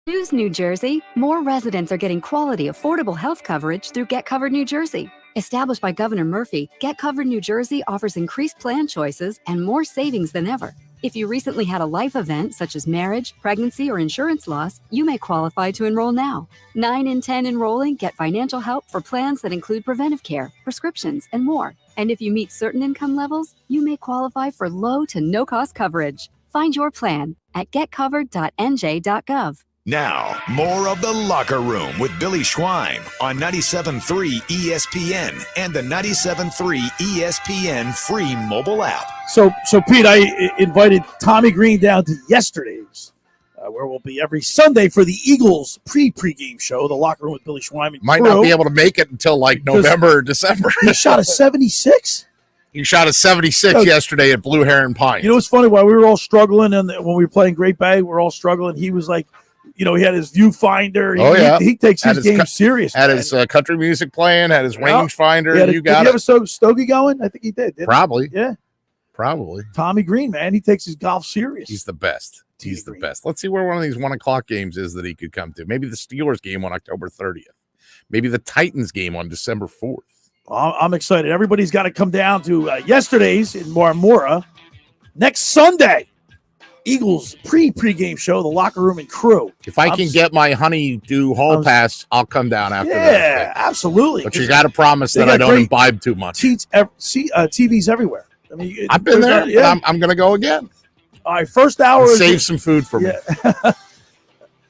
News New Jersey, more residents are getting quality, affordable health coverage through Get Covered New Jersey. Established by Governor Murphy, Get Covered New Jersey offers increased plan choices and more savings than ever. If you recently had a life event such as marriage, pregnancy, or insurance loss, you may qualify to enroll now. 9 in 10 enrolling get financial help for plans that include preventive care, prescriptions, and more. And if you meet certain income levels, you may qualify for low to no-cost coverage. Find your plan at getcovered.nj.gov. Now, more of The Locker Room with Billy Schwein on 97.3 ESPN and the 97.3 ESPN free mobile app. So Pete, I invited Tommy Greene down to yesterday's, where we'll be every Sunday for the Eagles pregame show, The Locker Room with Billy Schwein. Might not be able to make it until like November or December. He shot a 76? He shot a 76 yesterday at Blue Heron Pines. You know what's funny? While we were all struggling, and when we were playing Great Bay, we were all struggling. He was like, he had his viewfinder. He takes his game serious. Had his country music playing, had his rangefinder. Did he have a Stogie going? I think he did. Probably. Yeah. Probably. Tommy Greene, man. He takes his golf serious. He's the best. He's the best. Let's see where one of these 1 o'clock games is that he could come to. Maybe the Steelers game on October 30th. Maybe the Titans game on December 4th. I'm excited. Everybody's got to come down to yesterday's in Marmora. Next Sunday, Eagles pregame show, The Locker Room and Crew. If I can get my honey-do hall pass, I'll come down after that. Yeah, absolutely. But you got to promise that I don't imbibe too much. TVs everywhere. I mean, I've been there. Yeah. I'm going to go again. All right, first hour. Save some food for me.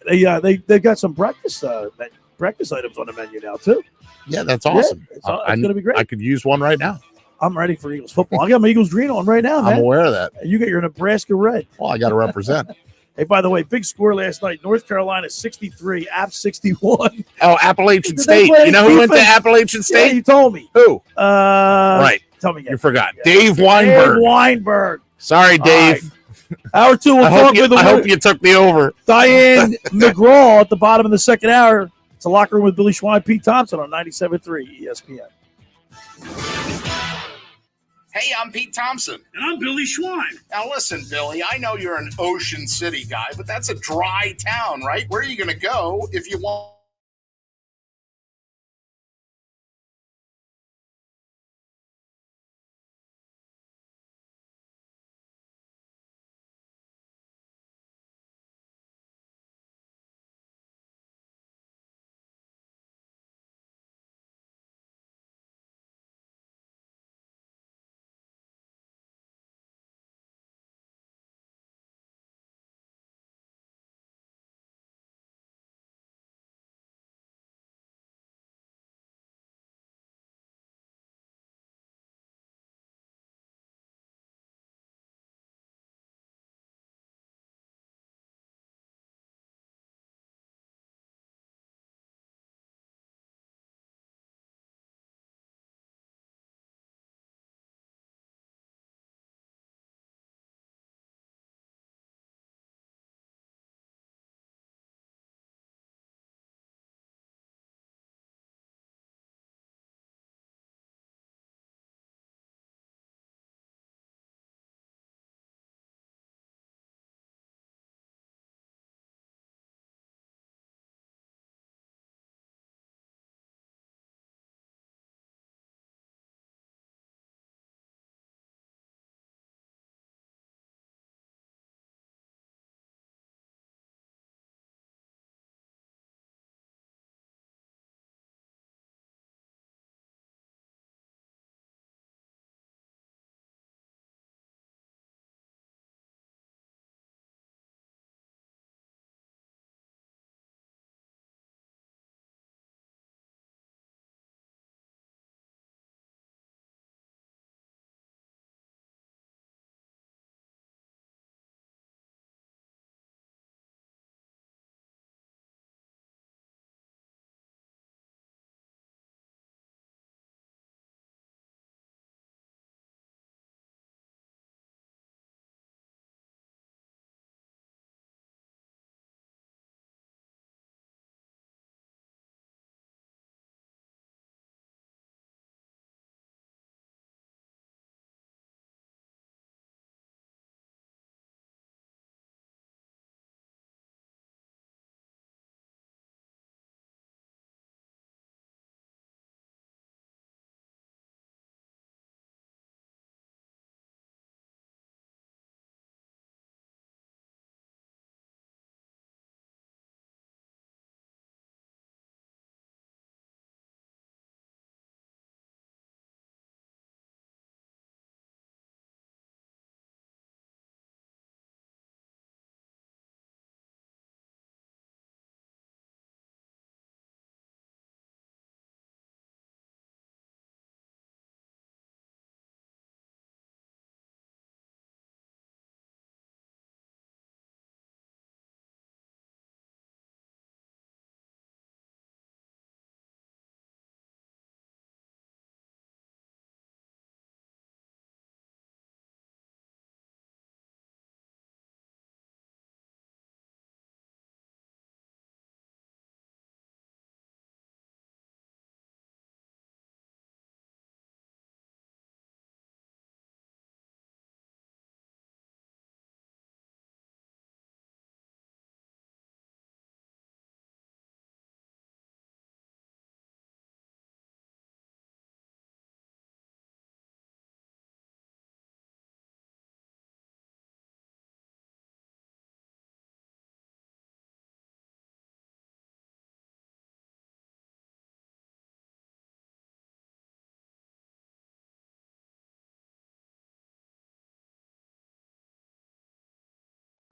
They got some breakfast items on the menu now too. Yeah, that's awesome. It's going to be great. I could use one right now. I'm ready for Eagles football. I got my Eagles green on right now, man. I'm aware of that. You got your Nebraska red. Well, I got to represent. Hey, by the way, big score last night. North Carolina 63, App 61. Oh, Appalachian State. You know who went to Appalachian State? Yeah, you told me. Who? Right. Tell me again. You forgot. Dave Weinberg. Dave Weinberg. Sorry, Dave. Hour 2, we'll talk with the I hope you took the over. Diane McGraw at the bottom of the second hour. It's a Locker Room with Billy Schwein, Pete Thompson on 97.3 ESPN. Hey, I'm Pete Thompson. And I'm Billy Schwein. Now listen, Billy, I know you're an Ocean City guy, but that's a dry town, right? Where are you going to go if you want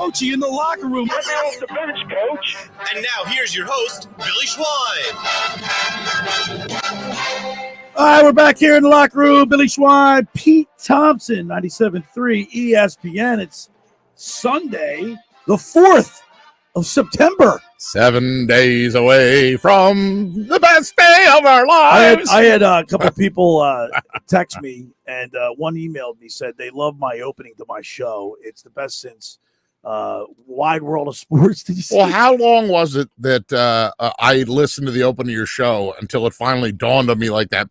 Coachy in the locker room. Get me off the bench, coach. And now here's your host, Billy Schwein. All right, we're back here in the locker room. Billy Schwein, Pete Thompson, 97.3 ESPN. It's Sunday, the 4th of September. 7 days away from the best day of our lives. I had a couple of people text me, and one emailed me, said they love my opening to my show. It's the best since Wide World of Sports. Did you see? Well, how long was it that I listened to the opening of your show until it finally dawned on me like that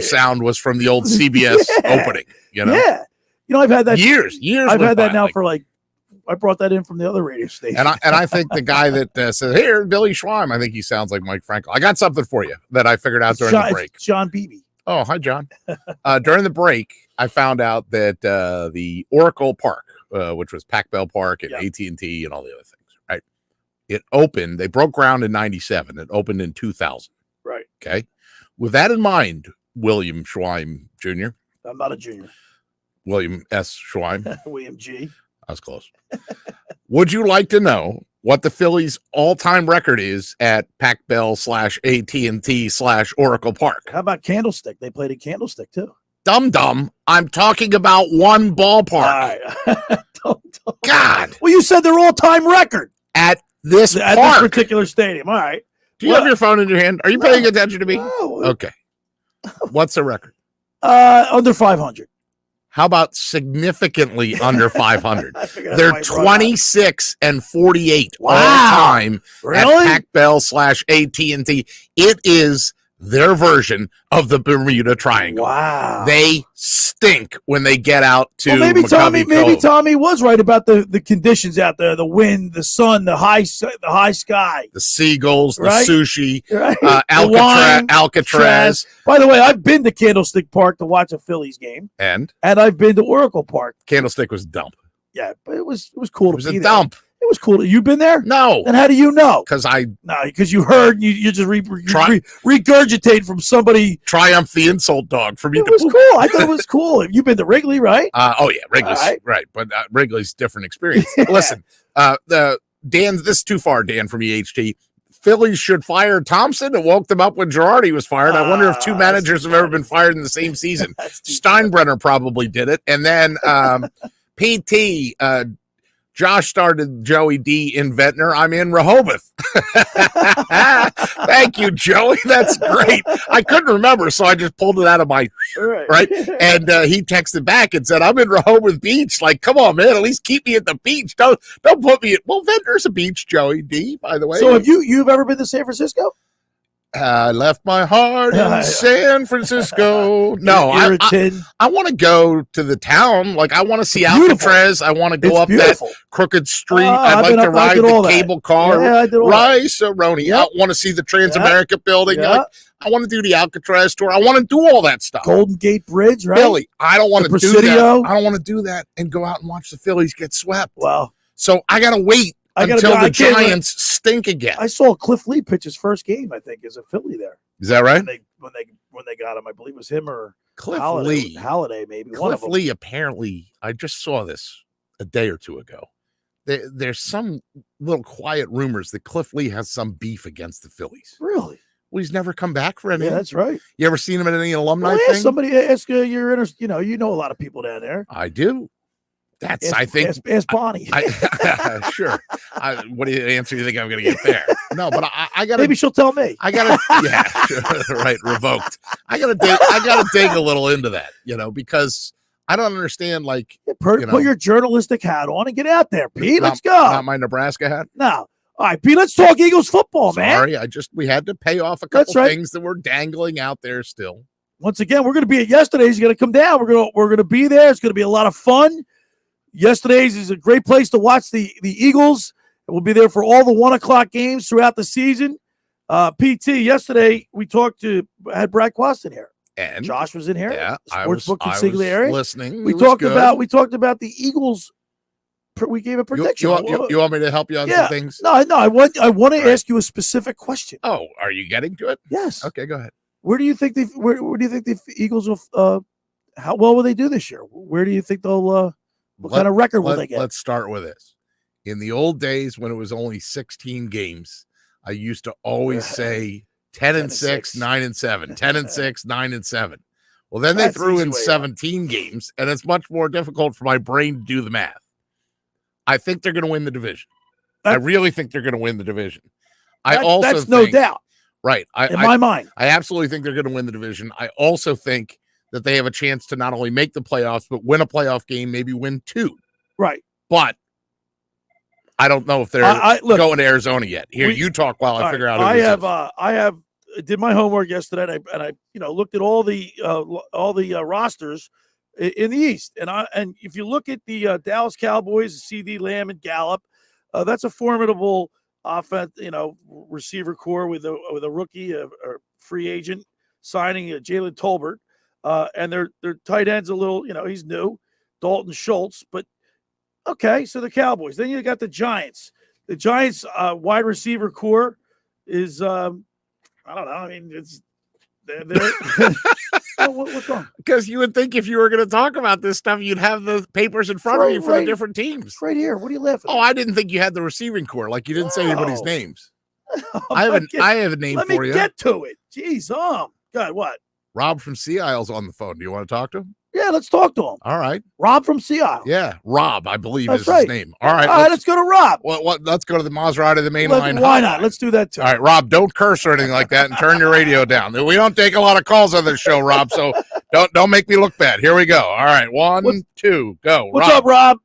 sound was from the old CBS opening? You know? Yeah. You know, I've had that years. I've had that now for I brought that in from the other radio station. And I think the guy that says, "Here, Billy Schwein," I think he sounds like Mike Frankel. I got something for you that I figured out during the break. It's John Beebe. Oh, hi, John. During the break, I found out that the Oracle Park, which was Pac Bell Park and AT&T and all the other things, right? It opened. They broke ground in '97. It opened in 2000. Right. Okay. With that in mind, William Schwein Jr. I'm not a junior. William S. Schwein. William G. I was close. Would you like to know what the Phillies' all-time record is at Pac Bell /AT&T/Oracle Park? How about Candlestick? They played at Candlestick too. Dum-dum. I'm talking about one ballpark. All right. God. Well, you said their all-time record at this particular stadium. All right. Do you have your phone in your hand? Are you paying attention to me? No. Okay. What's the record? Under 500. How about significantly under 500? They're 26-48 all time at Pac Bell /AT&T. It is their version of the Bermuda Triangle. Wow. They stink when they get out to maybe Tommy was right about the conditions out there, the wind, the sun, the high sky. The seagulls, right? The sushi, right? Alcatraz. By the way, I've been to Candlestick Park to watch a Phillies game. And I've been to Oracle Park. Candlestick was dump. Yeah, but it was cool to be there. It was a dump. It was cool. You been there? No. Then how do you know? Because you heard. You just regurgitate from somebody. Triumph the insult dog for me. It was cool. I thought it was cool. You've been to Wrigley, right? Oh yeah, Wrigley's right. But Wrigley's different experience. Listen, this is too far, Dan from EHT. Phillies should fire Thompson. It woke them up when Girardi was fired. I wonder if two managers have ever been fired in the same season. Steinbrenner probably did it, and then PT. Josh started Joey D in Ventnor. I'm in Rehoboth. Thank you, Joey. That's great. I couldn't remember, so I just pulled it out of my right. And he texted back and said, "I'm in Rehoboth Beach." Like, come on, man. At least keep me at the beach. Don't put me at. Well, Ventnor's a beach, Joey D. By the way. So have you've ever been to San Francisco? I left my heart in San Francisco. No, I want to go to the town. Like, I want to see Alcatraz. I want to go up that crooked street. I'd like to ride the cable car. Yeah, I did all Rice-A-Roni. Yep. I want to see the Transamerica building. Yep. Like, I want to do the Alcatraz tour. I want to do all that stuff. Golden Gate Bridge, right? Billy, I don't want to do that. I don't want to do that and go out and watch the Phillies get swept. Wow. So I got to wait until the Giants stink again. I saw Cliff Lee pitch his first game, I think, as a Philly there. Is that right? When they got him, I believe it was him or Cliff Holiday. Lee. Maybe. Cliff Lee, apparently, I just saw this a day or two ago. There's some little quiet rumors that Cliff Lee has some beef against the Phillies. Really? Well, he's never come back for anything. Yeah, that's right. You ever seen him at any alumni thing? Somebody ask your you know a lot of people down there. I do. That's ask Bonnie. Sure. What do you answer? You think I'm going to get there? No, but I got to. Maybe she'll tell me. I got to. Yeah, right. Revoked. I got to dig a little into that, because I don't understand. Like, put your journalistic hat on and get out there, Pete. Let's go. Not my Nebraska hat. No. All right, Pete. Let's talk Eagles football, man. Sorry, we had to pay off a couple things that were dangling out there still. Once again, we're going to be at yesterday's. You're going to come down. We're going to be there. It's going to be a lot of fun. Yesterday's is a great place to watch the Eagles. We'll be there for all the 1:00 games throughout the season. PT, yesterday we had Brad Quaston here. And Josh was in here. Yeah, Sportsbook consigliere. Listening. We talked about the Eagles. We gave a prediction. You want me to help you on some things? No. I want to ask you a specific question. Oh, are you getting to it? Yes. Okay, go ahead. Where do you think the Eagles will? How well will they do this year? Where do you think they'll? What kind of record will they get? Let's start with this. In the old days when it was only 16 games, I used to always say 10-6, 9-7, 10-6, 9-7. Well, then they threw in 17 games, and it's much more difficult for my brain to do the math. I think they're going to win the division. I really think they're going to win the division. That's no doubt. Right. In my mind. I absolutely think they're going to win the division. I also think that they have a chance to not only make the playoffs, but win a playoff game, maybe win 2. Right. But I don't know if they're going to Arizona yet. Here, you talk while I figure out who I did my homework yesterday, and I looked at all the rosters in the East, and if you look at the Dallas Cowboys, CD Lamb and Gallup, that's a formidable offense, receiver core with a rookie, or free agent signing Jalen Tolbert, and their tight end's a little, he's new, Dalton Schultz, but okay, so the Cowboys. Then you got the Giants. The Giants wide receiver core is I don't know. I mean, it's what's wrong? Because you would think if you were going to talk about this stuff, you'd have the papers in front of you for the different teams. Right here. What are you laughing at? Oh, I didn't think you had the receiving core. Like you didn't say anybody's names. I have a name for you. Let me get to it. Jeez, God, what? Rob from Sea Isle's on the phone. Do you want to talk to him? Yeah, let's talk to him. All right. Rob from Sea Isle. Yeah, Rob, I believe That's is right. his name. All right. Let's go to Rob. Let's go to the Maserati, the main line. Why not? Let's do that too. All right, Rob, don't curse or anything like that and turn your radio down. We don't take a lot of calls on this show, Rob, so don't make me look bad. Here we go. All right, 1, 2, go. What's up, Rob?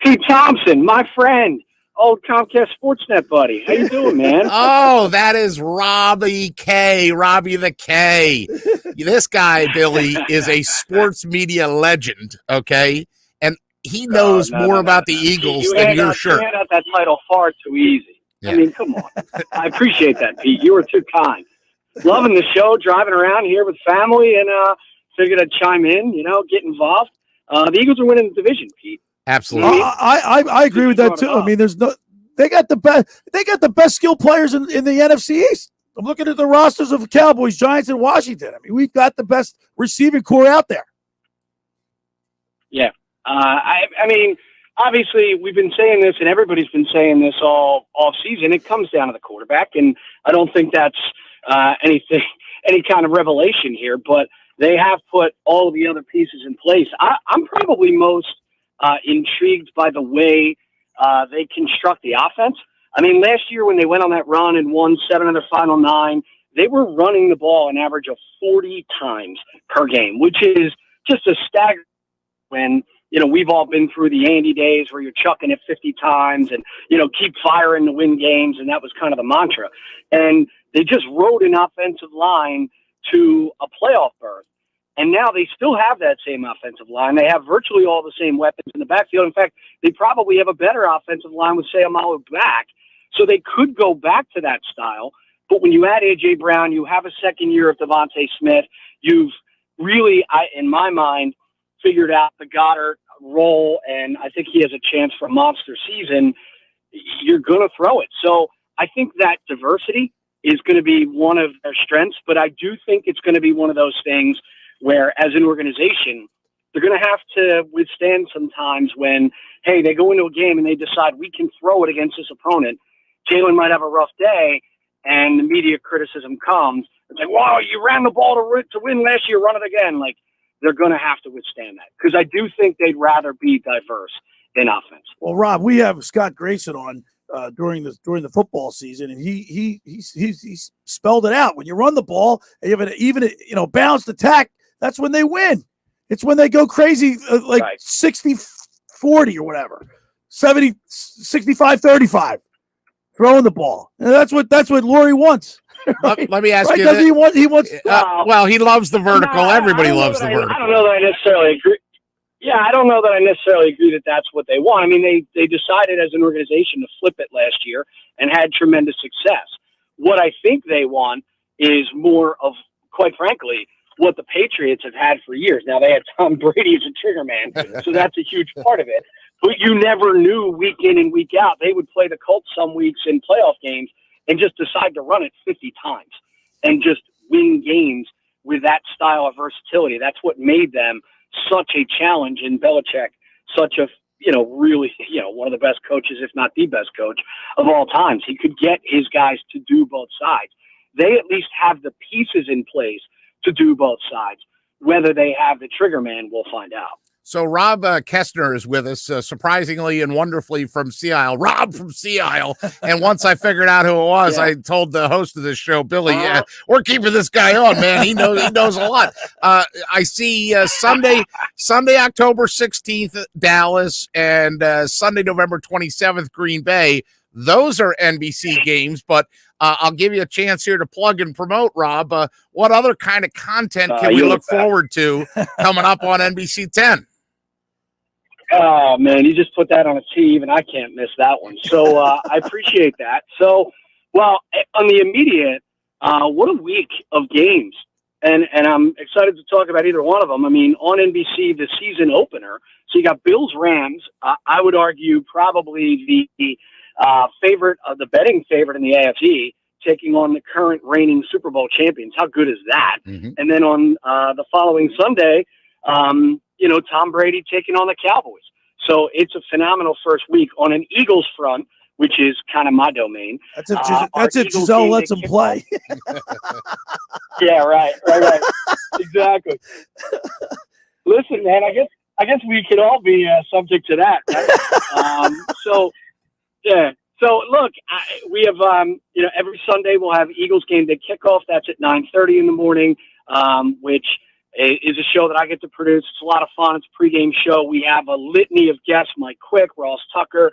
Pete Thompson, my friend. Old Comcast Sportsnet buddy. How you doing, man? Oh, that is Robbie the K. This guy, Billy, is a sports media legend, okay? And he knows more about the Eagles than your shirt. You hand out that title far too easy. Yeah. I mean, come on. I appreciate that, Pete. You were too kind. Loving the show, driving around here with family, and figured I'd chime in, get involved. The Eagles are winning the division, Pete. Absolutely. I agree with that too. I mean, they got the best skilled players in the NFC East. I'm looking at the rosters of the Cowboys, Giants, and Washington. I mean, we've got the best receiving core out there. Yeah. I mean, obviously we've been saying this and everybody's been saying this all season. It comes down to the quarterback, and I don't think that's any kind of revelation here, but they have put all of the other pieces in place. I'm probably most intrigued by the way they construct the offense. I mean, last year when they went on that run and won 7 of their final 9, they were running the ball an average of 40 times per game, which is just a staggering when, we've all been through the Andy days where you're chucking it 50 times and, keep firing to win games. And that was kind of the mantra. And they just rode an offensive line to a playoff berth. And now they still have that same offensive line. They have virtually all the same weapons in the backfield. In fact, they probably have a better offensive line with Sayamalu back. So they could go back to that style. But when you add A.J. Brown, you have a second year of Devontae Smith. You've really, in my mind, figured out the Goddard role, and I think he has a chance for a monster season. You're going to throw it. So I think that diversity is going to be one of their strengths, but I do think it's going to be one of those things where, as an organization, they're going to have to withstand some times when, hey, they go into a game and they decide we can throw it against this opponent. Jalen might have a rough day, and the media criticism comes. It's like, wow, you ran the ball to win last year, run it again. Like, they're going to have to withstand that because I do think they'd rather be diverse in offense. Well, Rob, we have Scott Grayson on during the football season, and he spelled it out. When you run the ball and you have an even balanced attack, that's when they win. It's when they go crazy, like right. 60-40 or whatever, 65-35, throwing the ball. And that's what Laurie wants. Right? Let me ask right? you. Doesn't he want? He wants. Well, he loves the vertical. Everybody loves the vertical. I don't know that I necessarily agree. Yeah, I don't know that I necessarily agree that that's what they want. I mean, they decided as an organization to flip it last year and had tremendous success. What I think they want is more of, quite frankly, what the Patriots have had for years. Now, they had Tom Brady as a trigger man, so that's a huge part of it. But you never knew week in and week out. They would play the Colts some weeks in playoff games and just decide to run it 50 times and just win games with that style of versatility. That's what made them such a challenge in Belichick, such a really, one of the best coaches, if not the best coach of all times. He could get his guys to do both sides. They at least have the pieces in place to do both sides. Whether they have the trigger man, we'll find out. So Rob Kestner is with us, surprisingly and wonderfully from Sea Isle. Rob from Sea Isle. And once I figured out who it was, I told the host of this show, Billy, we're keeping this guy on, man. He knows a lot. I see Sunday, October 16th, Dallas, and Sunday, November 27th, Green Bay. Those are NBC games, but I'll give you a chance here to plug and promote, Rob. What other kind of content can we look forward to coming up on NBC 10? Oh, man, you just put that on a tee. Even I can't miss that one. So I appreciate that. So, well, on the immediate, what a week of games. And I'm excited to talk about either one of them. I mean, on NBC, the season opener. So you got Bills-Rams. I would argue probably the favorite, the betting favorite in the AFC, taking on the current reigning Super Bowl champions. How good is that? Mm-hmm. And then on the following Sunday, Tom Brady taking on the Cowboys. So it's a phenomenal first week on an Eagles front, which is kind of my domain. That's if Giselle lets him play. Yeah, right. Exactly. Listen, man, I guess we could all be subject to that. Right? So look, we have, every Sunday we'll have Eagles game day kickoff. That's at 9:30 in the morning, which is a show that I get to produce. It's a lot of fun. It's a pregame show. We have a litany of guests, Mike Quick, Ross Tucker.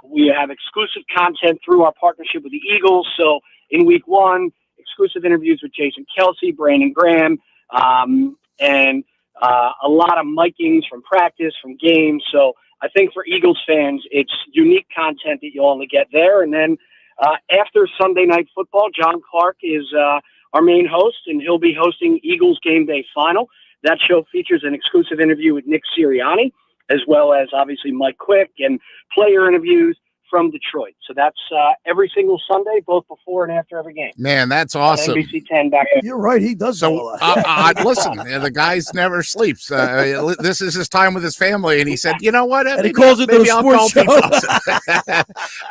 We have exclusive content through our partnership with the Eagles. So in week one, exclusive interviews with Jason Kelsey, Brandon Graham, and a lot of micings from practice, from games. So I think for Eagles fans, it's unique content that you only get there. And then after Sunday Night Football, John Clark is our main host, and he'll be hosting Eagles Game Day Final. That show features an exclusive interview with Nick Sirianni, as well as obviously Mike Quick and player interviews from Detroit. So that's every single Sunday, both before and after every game. Man, that's awesome. NBC 10 back. You're right. He does. So listen, the guy never sleeps. This is his time with his family, and he said, "You know what?" And he calls it the sports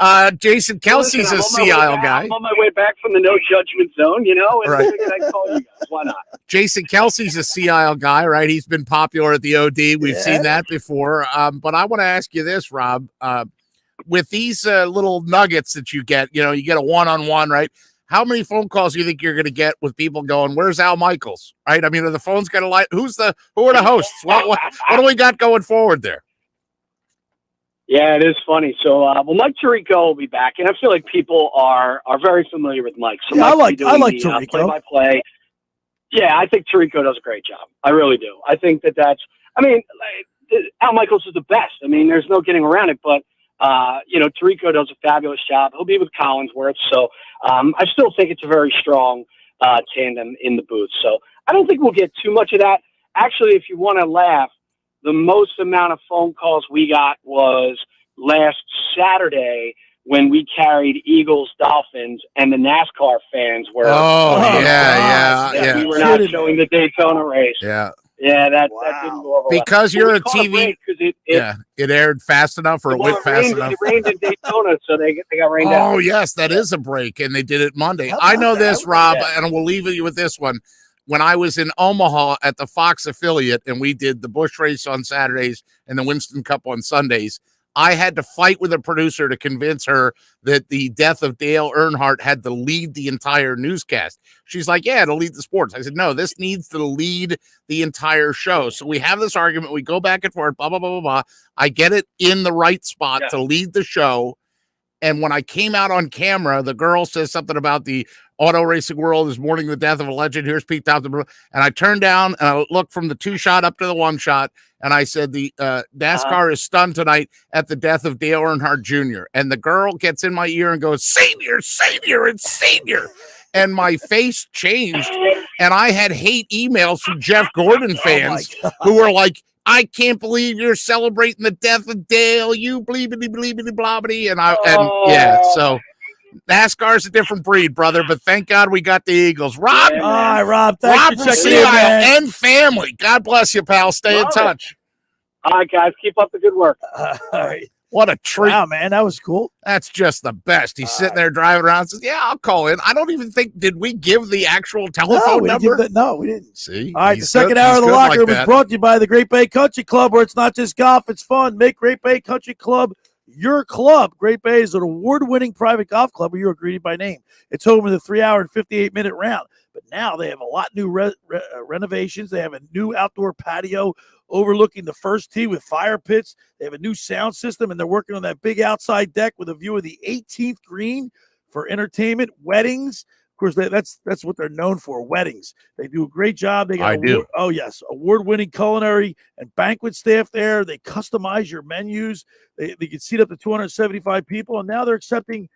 show. Jason Kelsey's a Sea Isle guy. I'm on my way back from the no judgment zone, and right. I call you guys. Why not? Jason Kelsey's a Sea Isle guy, right? He's been popular at the OD. We've seen that before. But I want to ask you this, Rob. With these little nuggets that you get a one-on-one, right? How many phone calls do you think you're going to get with people going, "Where's Al Michaels?" Right? I mean, are the phones going to light? Who are the hosts? What do we got going forward there? Yeah, it is funny. So, Mike Tirico will be back, and I feel like people are very familiar with Mike. So I like Tirico. Play-by-play. Yeah, I think Tirico does a great job. I really do. I think that's. I mean, Al Michaels is the best. I mean, there's no getting around it, but. Tirico does a fabulous job. He'll be with Collinsworth. So I still think it's a very strong tandem in the booth. So I don't think we'll get too much of that. Actually, if you want to laugh, the most amount of phone calls we got was last Saturday when we carried Eagles, Dolphins, and the NASCAR fans were. Yeah. We were not showing the Daytona race. Yeah, that didn't go over because well. You're a TV. It aired fast enough, or it went fast enough. It rained in Daytona, so they got rained out. Oh yes, that is a break, and they did it Monday. I know this, Rob, and we'll leave you with this one. When I was in Omaha at the Fox affiliate, and we did the Busch race on Saturdays and the Winston Cup on Sundays, I had to fight with a producer to convince her that the death of Dale Earnhardt had to lead the entire newscast. She's like, yeah, it'll lead the sports. I said, no, this needs to lead the entire show. So we have this argument. We go back and forth, blah, blah, blah, blah, blah. I get it in the right spot to lead the show. And when I came out on camera, the girl says something about the auto racing world is mourning the death of a legend. Here's Pete Thompson. And I turned down and I looked from the 2-shot up to the 1-shot. And I said, the NASCAR is stunned tonight at the death of Dale Earnhardt Jr. And the girl gets in my ear and goes, "Senior, and senior." And my face changed. And I had hate emails from Jeff Gordon fans who were like, "I can't believe you're celebrating the death of Dale. You bleebity, blobbity." So NASCAR's a different breed, brother, but thank God we got the Eagles. Rob, all right, Rob, thanks for checking in, man. And family. God bless you, pal. Stay in touch. All right, guys, keep up the good work. All right. What a treat. Wow, man, that was cool. That's just the best. He's sitting there driving around and says, yeah, I'll call in. I don't even think, did we give the actual telephone number? No, we didn't. See? All right, the second hour of the locker room is brought to you by the Great Bay Country Club, where it's not just golf, it's fun. Make Great Bay Country Club your club. Great Bay is an award-winning private golf club where you are greeted by name. It's home of the 3-hour and 58-minute round. But now they have a lot new renovations. They have a new outdoor patio overlooking the first tee with fire pits. They have a new sound system, and they're working on that big outside deck with a view of the 18th green for entertainment, weddings. Of course, that's what they're known for, weddings. They do a great job. They got award-winning culinary and banquet staff there. They customize your menus. They can seat up to 275 people, and now they're accepting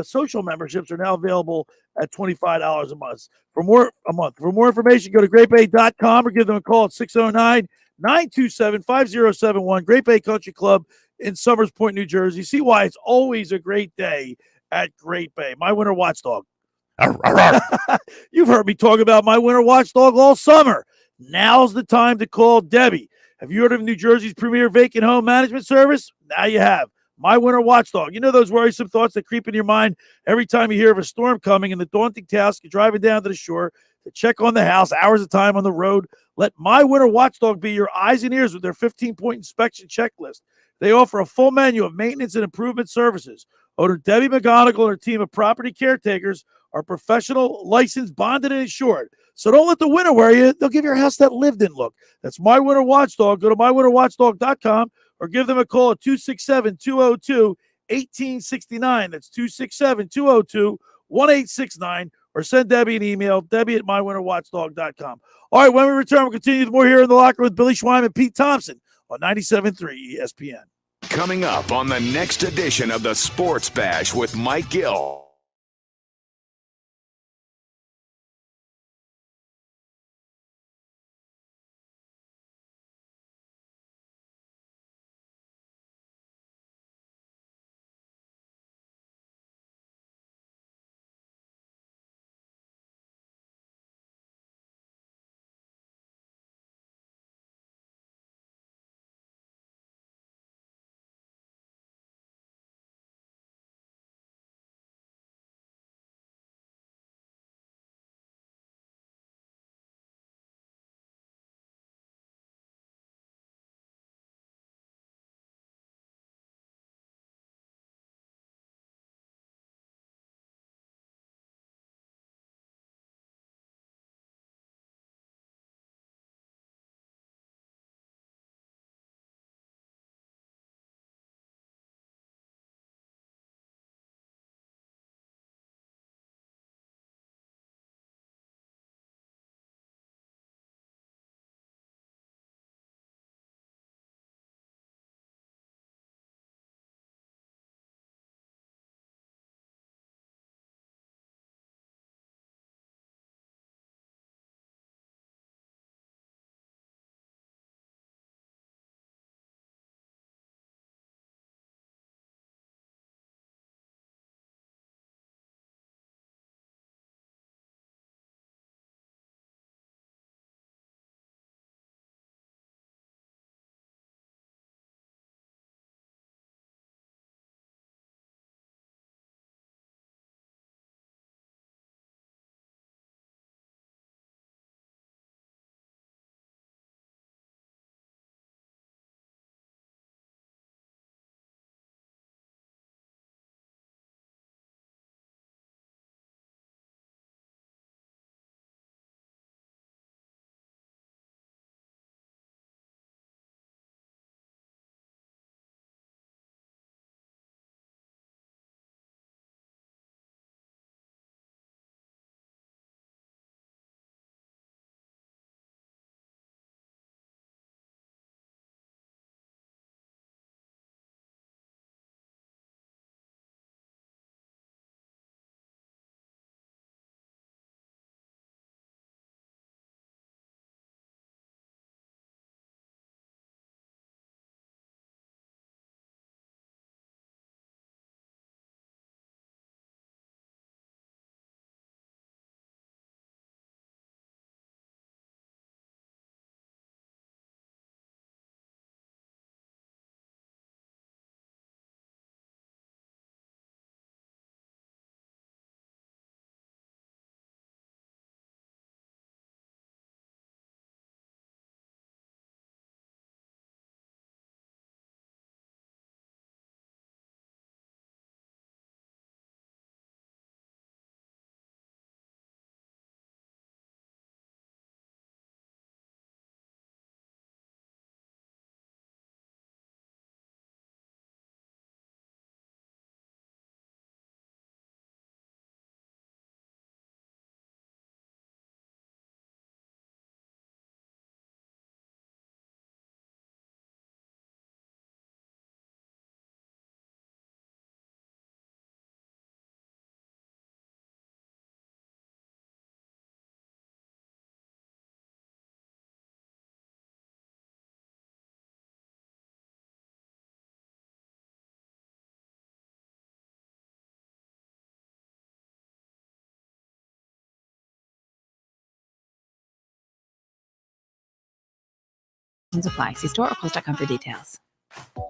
social memberships are now available at $25 a month. For more information, go to greatbay.com or give them a call at 609-927-5071. Great Bay Country Club in Summers Point, New Jersey. See why it's always a great day at Great Bay. My winter watchdog. You've heard me talk about my winter watchdog all summer. Now's the time to call Debbie. Have you heard of New Jersey's premier vacant home management service? Now you have. My winter watchdog. You know those worrisome thoughts that creep in your mind every time you hear of a storm coming and the daunting task of driving down to the shore to check on the house, hours of time on the road. Let my winter watchdog be your eyes and ears with their 15-point inspection checklist. They offer a full menu of maintenance and improvement services. Owner Debbie McGonigal and her team of property caretakers are professional, licensed, bonded, and insured. So don't let the winter worry you. They'll give your house that lived-in look. That's My Winter Watchdog. Go to mywinterwatchdog.com or give them a call at 267-202-1869. That's 267-202-1869. Or send Debbie an email, Debbie@mywinterwatchdog.com. All right, when we return, we'll continue with more here in the locker with Billy Schweim and Pete Thompson on 97.3 ESPN. Coming up on the next edition of the Sports Bash with Mike Gill. Apply. See storeoracles.com for details.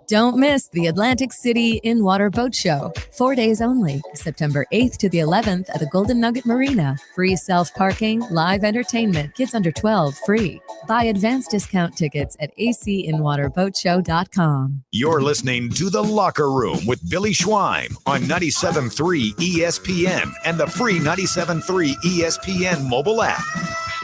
Don't miss the Atlantic City In-Water Boat Show. 4 days only, September 8th to the 11th at the Golden Nugget Marina. Free self-parking, live entertainment, kids under 12 free. Buy advanced discount tickets at acinwaterboatshow.com. You're listening to The Locker Room with Billy Schwein on 97.3 ESPN and the free 97.3 ESPN mobile app.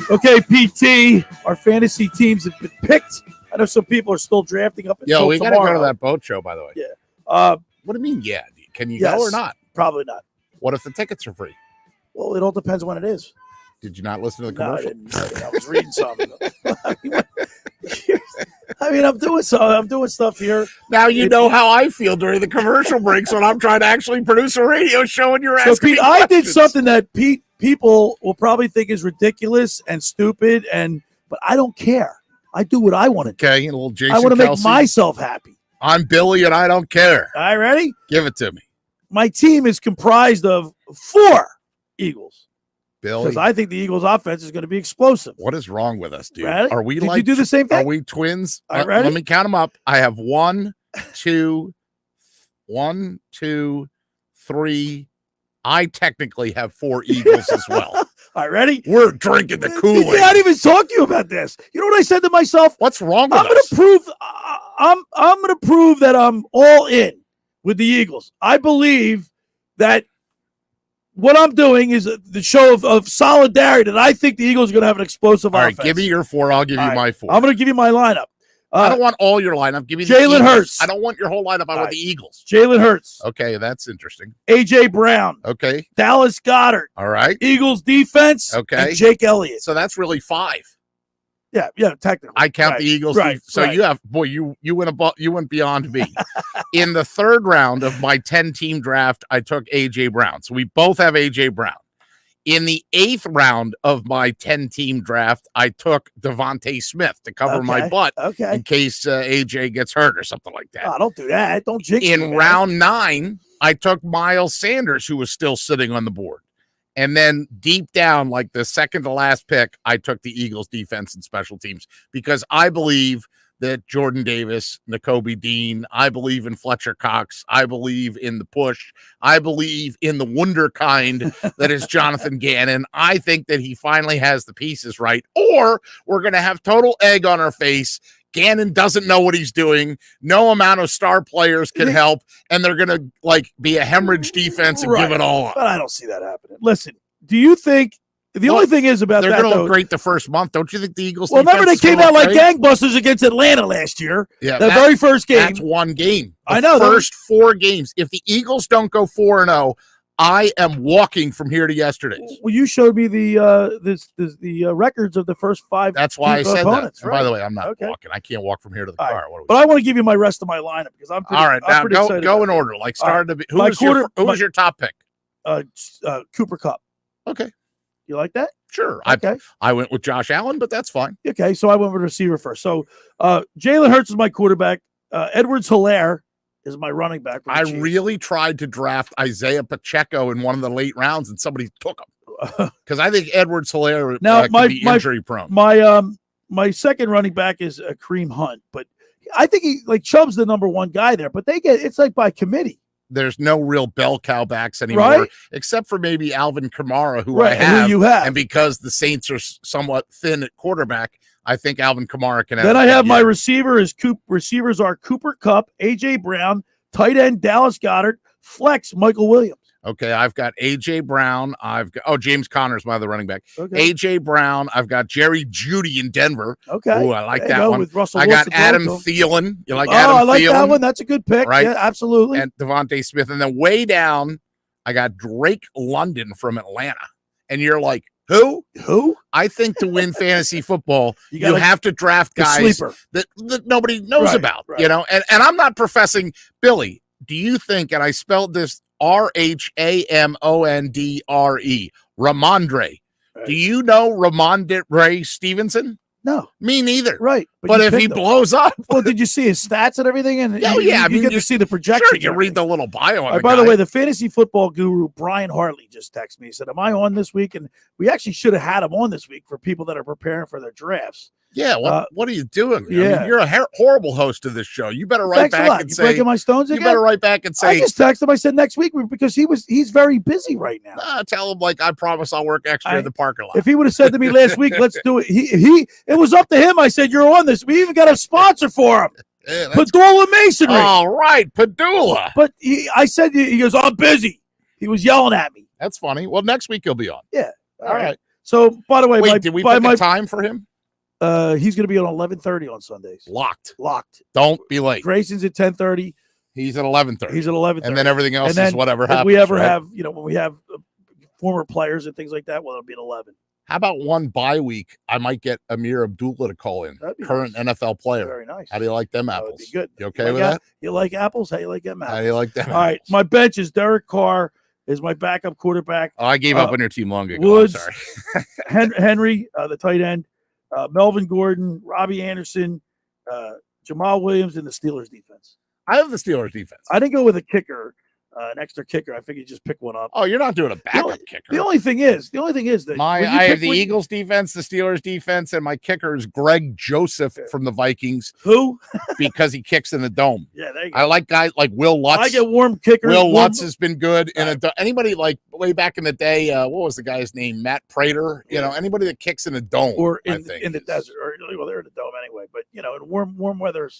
Okay, PT, our fantasy teams have been picked. I know some people are still drafting up until we got to tomorrow. go to that boat show, by the way. Yeah. What do you mean, yeah? Can you Yes. go or not? Probably not. What if the tickets are free? Well, it all depends when it is. Did you not listen to the No, I commercial? didn't. I was reading something. I mean, I'm doing stuff here. Now you know how I feel during the commercial breaks when I'm trying to actually produce a radio show and you're So, asking Pete, me I did questions. something that people will probably think is ridiculous and stupid, but I don't care. I do what I want to do. Okay, a little Jason I want to make Kelsey. myself happy. I'm Billy and I don't care. All right, ready? Give it to me. My team is comprised of 4 Eagles. Billy. Because I think the Eagles' offense is going to be explosive. What is wrong with us, dude? Ready? Are we Did like you do the same thing? Are we twins? All right, ready? Let me count them up. I have 1, 2, 3. I technically have 4 Eagles as well. All right, ready? We're drinking the Kool-Aid. Yeah, I didn't even talk to you about this. You know what I said to myself? What's wrong with I'm going to prove. I'm going to prove that I'm all in with the Eagles. I believe that what I'm doing is the show of solidarity. That I think the Eagles are going to have an explosive All right, offense. give me your 4. I'll give you All right, my 4. I'm going to give you my lineup. I don't want all your lineup. Give me the Jalen Eagles. Hurts. I don't want your whole lineup. I want right. the Eagles. Jalen Hurts. Okay, that's interesting. A.J. Brown. Okay. Dallas Goedert. All right. Eagles defense. Okay. And Jake Elliott. So that's really 5. Yeah, technically. I count Right, the Eagles. right, So right. you have you went beyond me. In the 3rd round of my 10-team draft, I took A.J. Brown. So we both have A.J. Brown. In the 8th round of my 10-team draft, I took Devontae Smith to cover my butt in case AJ gets hurt or something like that. Oh, don't do that. Don't jinx In me, man. round 9, I took Miles Sanders, who was still sitting on the board. And then deep down, like the second to last pick, I took the Eagles defense and special teams because I believe that Jordan Davis, Nakobe Dean, I believe in Fletcher Cox. I believe in the push. I believe in the wonder kind that is Jonathan Gannon. I think that he finally has the pieces right, or we're going to have total egg on our face. Gannon doesn't know what he's doing. No amount of star players can help, and they're going to be a hemorrhage defense and give it all up. But I don't see that happening. Listen, do you think the only thing is about they're that? going to Though, look great the first month. Don't you think the Eagles? well, remember they defense is came gonna out look like great? gangbusters against Atlanta last year. Yeah, the very first game. That's one game. I know. First 4 games. If the Eagles don't go 4-0, I am walking from here to yesterday's. Well, you showed me the records of the first 5. That's why I said opponents, that. And right? by the way, I'm not walking. I can't walk from here to the car. What are we But I want to give you my rest of my lineup because I'm pretty, all right, I'm now pretty go excited in about it. order. Like start to be who My was quarter- your top pick? Cooper Kupp. Okay. You like that? Sure. Okay. I went with Josh Allen, but that's fine. Okay, so I went with receiver first. So Jalen Hurts is my quarterback. Edwards-Helaire is my running back. I really tried to draft Isaiah Pacheco in one of the late rounds, and somebody took him because I think Edwards-Helaire now could be injury prone. My second running back is Kareem Hunt, but I think Chubb's the number 1 guy there. But it's like by committee. There's no real bell cow backs anymore, Right? except for maybe Alvin Kamara, who Right, I have. who you have. And because the Saints are somewhat thin at quarterback, I think Alvin Kamara can have. Then a I good have my year. receivers are Cooper Kupp, A.J. Brown, tight end Dallas Goedert, flex Michael Williams. Okay, I've got A.J. Brown. I've got James Conner's my other running back. Okay. A.J. Brown. I've got Jerry Jeudy in Denver. Okay. Ooh, I like There you that go, one. with Russell I got Wilson Adam throwing to Thielen. You like Oh, Adam Thielen? I like that one. That's a good pick. Right? Yeah, absolutely. And Devontae Smith. And then way down, I got Drake London from Atlanta. And you're like, who? Who? I think to win fantasy football, you gotta- have to draft the guys sleeper. that nobody knows Right, about, right. you know? And I'm not professing, Billy, do you think, and I spelled this Rhamondre, Ramondre. Right. Do you know Ramondre Stevenson? No. Me neither. Right. But you if he picked him. blows up, Well, did you see his stats and everything? And Oh, you, yeah, I you mean, get you- to see the projection. sure, you read the little bio on By the the guy. way, the fantasy football guru Brian Hartley just texted me. He said, "Am I on this week?" And we actually should have had him on this week for people that are preparing for their drafts. Yeah, what are you doing? Yeah. I mean, you're a horrible host of this show. You better write Thanks a back lot. and You say breaking my stones again? You better write back and say I just texted him. I said next week because he's very busy right now. Tell him like I promise I'll work extra in the parking lot. If he would have said to me last week, let's do it. It was up to him. I said, you're on this. We even got a sponsor for him. Yeah, Padula Masonry. All right, Padula. But I said, he goes, I'm busy. He was yelling at me. That's funny. Well, next week he'll be on. Yeah. All right. So, by the way, did we pick a time for him? He's going to be on 11:30 on Sundays. Locked. Don't be late. Grayson's at 10:30. He's at 11:30. He's at 11:30. And then everything else is whatever happens. If we ever right? have, when we have former players and things like that, well, it'll be at 11. How about one bye week? I might get Amir Abdullah to call in. Current nice. NFL player. Very nice. How do you like them apples? That'd be good. You okay with that? You like apples? How you like them apples? How do you like them? All right. My bench is Derek Carr is my backup quarterback. Oh, I gave up on your team long ago. Woods, I'm sorry. Henry, the tight end, Melvin Gordon, Robbie Anderson, Jamal Williams, and the Steelers defense. I have the Steelers defense. I didn't go with a kicker, an extra kicker. I figured just pick one up. Oh, you're not doing a backup kicker. The only thing is that I have the Eagles defense, the Steelers defense, and my kicker is Greg Joseph from the Vikings. Who? Because he kicks in the dome. Yeah, there you go. I like guys like Will Lutz. I get warm kickers. Will Lutz has been good. And anybody like way back in the day, what was the guy's name? Matt Prater. You know, anybody that kicks in a dome or in the desert, or well, they're in the dome anyway. But in warm weather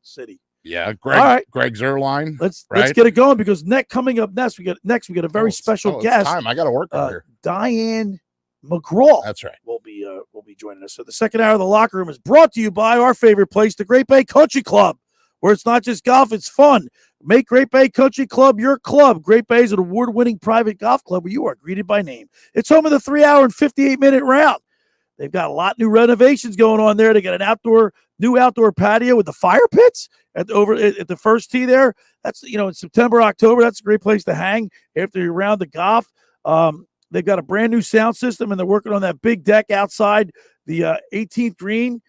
city. Yeah, Greg. All right. Greg Zerline. Let's get it going because coming up next we got a very special guest. Time. I got to work here. Diane McGraw. That's right. Will be joining us. So the second hour of the locker room is brought to you by our favorite place, the Great Bay Country Club, where it's not just golf, it's fun. Make Great Bay Country Club your club. Great Bay is an award-winning private golf club where you are greeted by name. It's home of the 3-hour and 58-minute round. They've got a lot of new renovations going on there. They got an new outdoor patio with the fire pits at the first tee there. That's in September, October. That's a great place to hang after your round of golf. They've got a brand new sound system, and they're working on that big deck outside the 18th green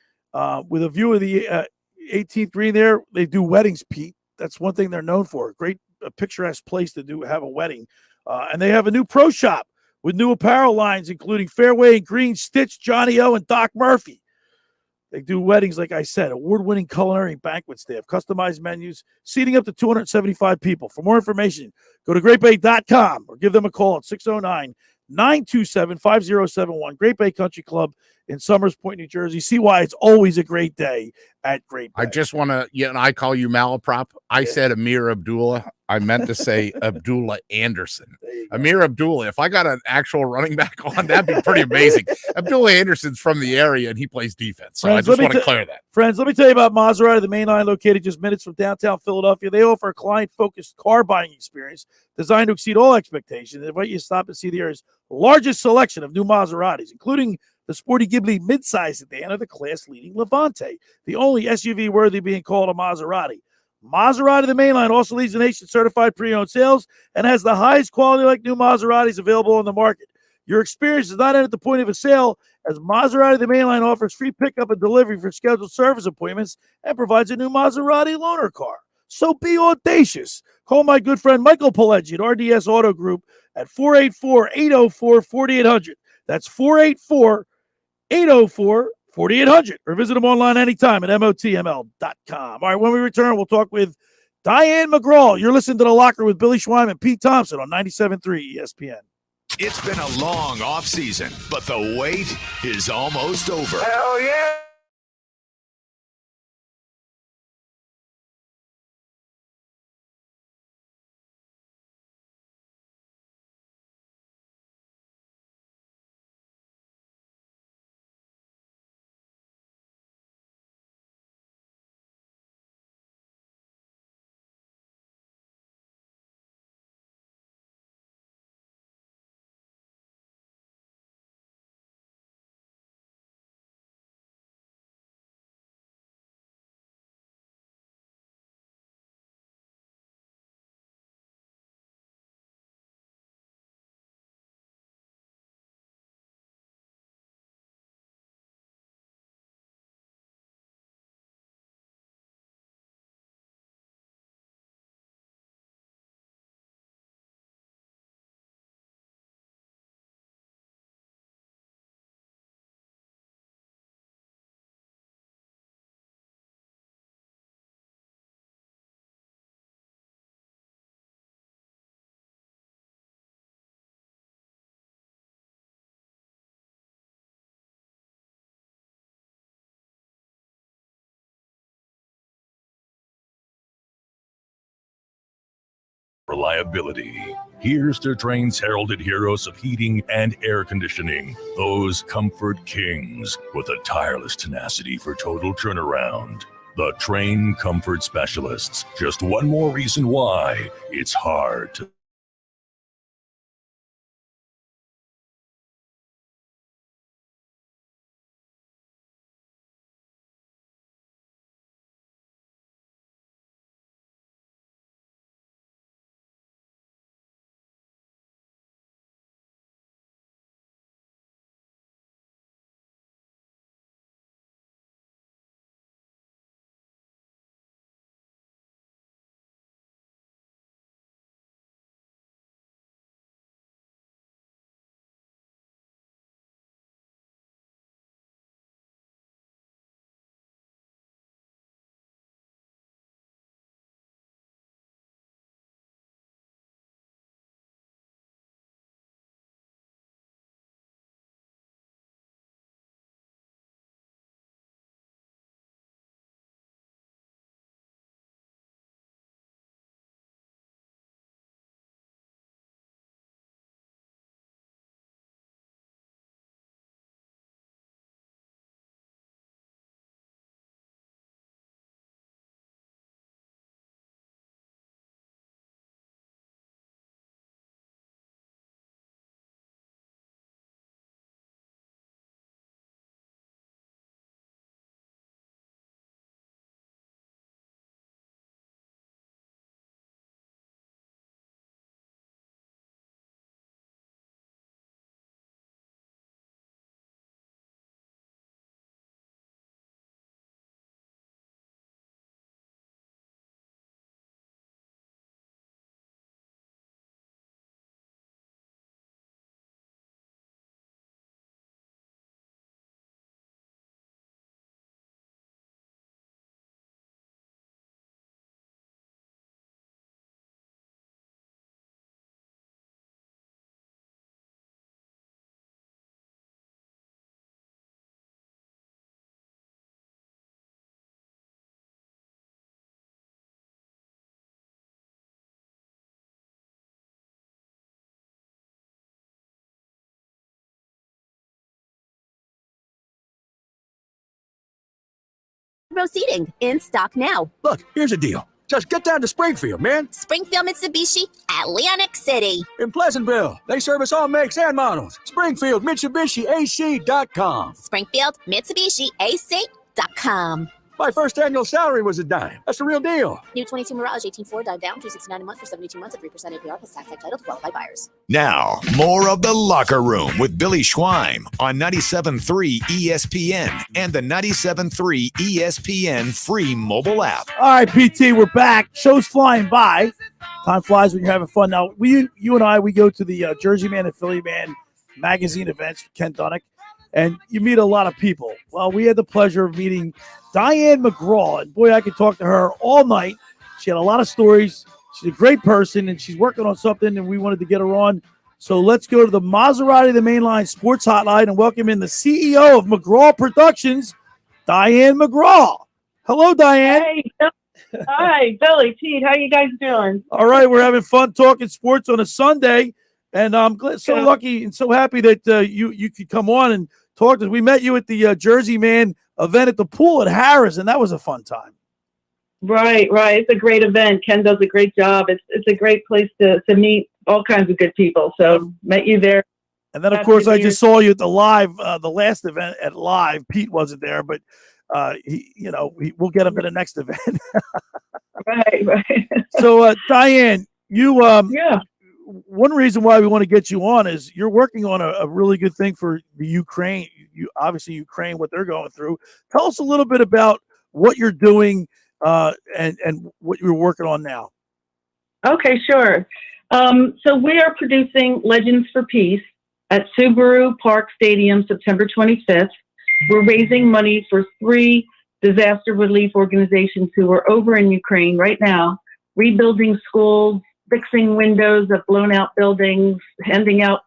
with a view of the 18th green there. They do weddings, Pete. That's one thing they're known for. Great picturesque place to have a wedding. And they have a new pro shop with new apparel lines, including Fairway and Green, Stitch, Johnny O, and Doc Murphy. They do weddings, like I said, award-winning culinary banquets. They have customized menus, seating up to 275 people. For more information, go to greatbay.com or give them a call at 609-927-5071. Great Bay Country Club in Summers Point, New Jersey. See why it's always a great day at Great Bay. I just want to, and I call you malaprop. I said Amir Abdullah. I meant to say Abdullah Anderson. Amir Abdullah. If I got an actual running back on, that'd be pretty amazing. Abdullah Anderson's from the area, and he plays defense. So Friends, I just want to clear that. Friends, let me tell you about Maserati, the main line located just minutes from downtown Philadelphia. They offer a client-focused car buying experience designed to exceed all expectations. They invite you to stop and see the area's largest selection of new Maseratis, including the sporty Ghibli midsize sedan or the class-leading Levante, the only SUV worthy of being called a Maserati. Maserati, the mainline, also leads the nation certified pre-owned sales and has the highest quality like new Maseratis available on the market. Your experience is not end at the point of a sale, as Maserati, the mainline, offers free pickup and delivery for scheduled service appointments and provides a new Maserati loaner car. So be audacious. Call my good friend Michael Pileggi at RDS Auto Group at 484-804-4800. That's 484-804-4800, or visit them online anytime at motml.com. All right, when we return, we'll talk with Diane McGraw. You're listening to The Locker with Billy Schweim and Pete Thompson on 97.3 ESPN. It's been a long offseason, but the wait is almost over. Hell yeah! reliability. Here's to Train's heralded heroes of heating and air conditioning, those comfort kings with a tireless tenacity for total turnaround. The Train Comfort Specialists. Just one more reason why it's hard to row seating in stock now. Look, here's a deal. Just get down to Springfield, man. Springfield Mitsubishi, Atlantic City. In Pleasantville, they service all makes and models. Springfield Mitsubishi AC.com. Springfield Mitsubishi AC.com. My first annual salary was $10. That's the real deal. New 22 Mirage 18.4 dive down, $269 a month for 72 months at 3% APR plus tax title to qualified buyers. Now, more of The Locker Room with Billy Schweim on 97.3 ESPN and the 97.3 ESPN free mobile app. All right, PT, we're back. Show's flying by. Time flies when you're having fun. Now, you and I, we go to the Jersey Man and Philly Man magazine events with Ken Dunnick, and you meet a lot of people. Well, we had the pleasure of meeting Diane McGraw, and boy, I could talk to her all night. She had a lot of stories. She's a great person, and she's working on something, and we wanted to get her on. So let's go to the Maserati, the Mainline Sports Hotline, and welcome in the CEO of McGraw Productions, Diane McGraw. Hello, Diane. Hey, hi, Billy, Pete. How you guys doing? All right, we're having fun talking sports on a Sunday, and I'm so lucky and so happy that you could come on and talk to us. We met you at the Jersey Man event at the pool at Harris, and that was a fun time. Right. It's a great event. Ken does a great job. It's a great place to meet all kinds of good people. So met you there. And then, of course, I just saw you at the live, the last event at live. Pete wasn't there, but we'll get him to the next event. Right. So, Diane, you one reason why we want to get you on is you're working on a really good thing for the Ukraine. Obviously Ukraine, what they're going through. Tell us a little bit about what you're doing and what you're working on now. Okay, sure. So we are producing Legends for Peace at Subaru Park Stadium, September 25th. We're raising money for 3 disaster relief organizations who are over in Ukraine right now, rebuilding schools, fixing windows of blown out buildings, handing out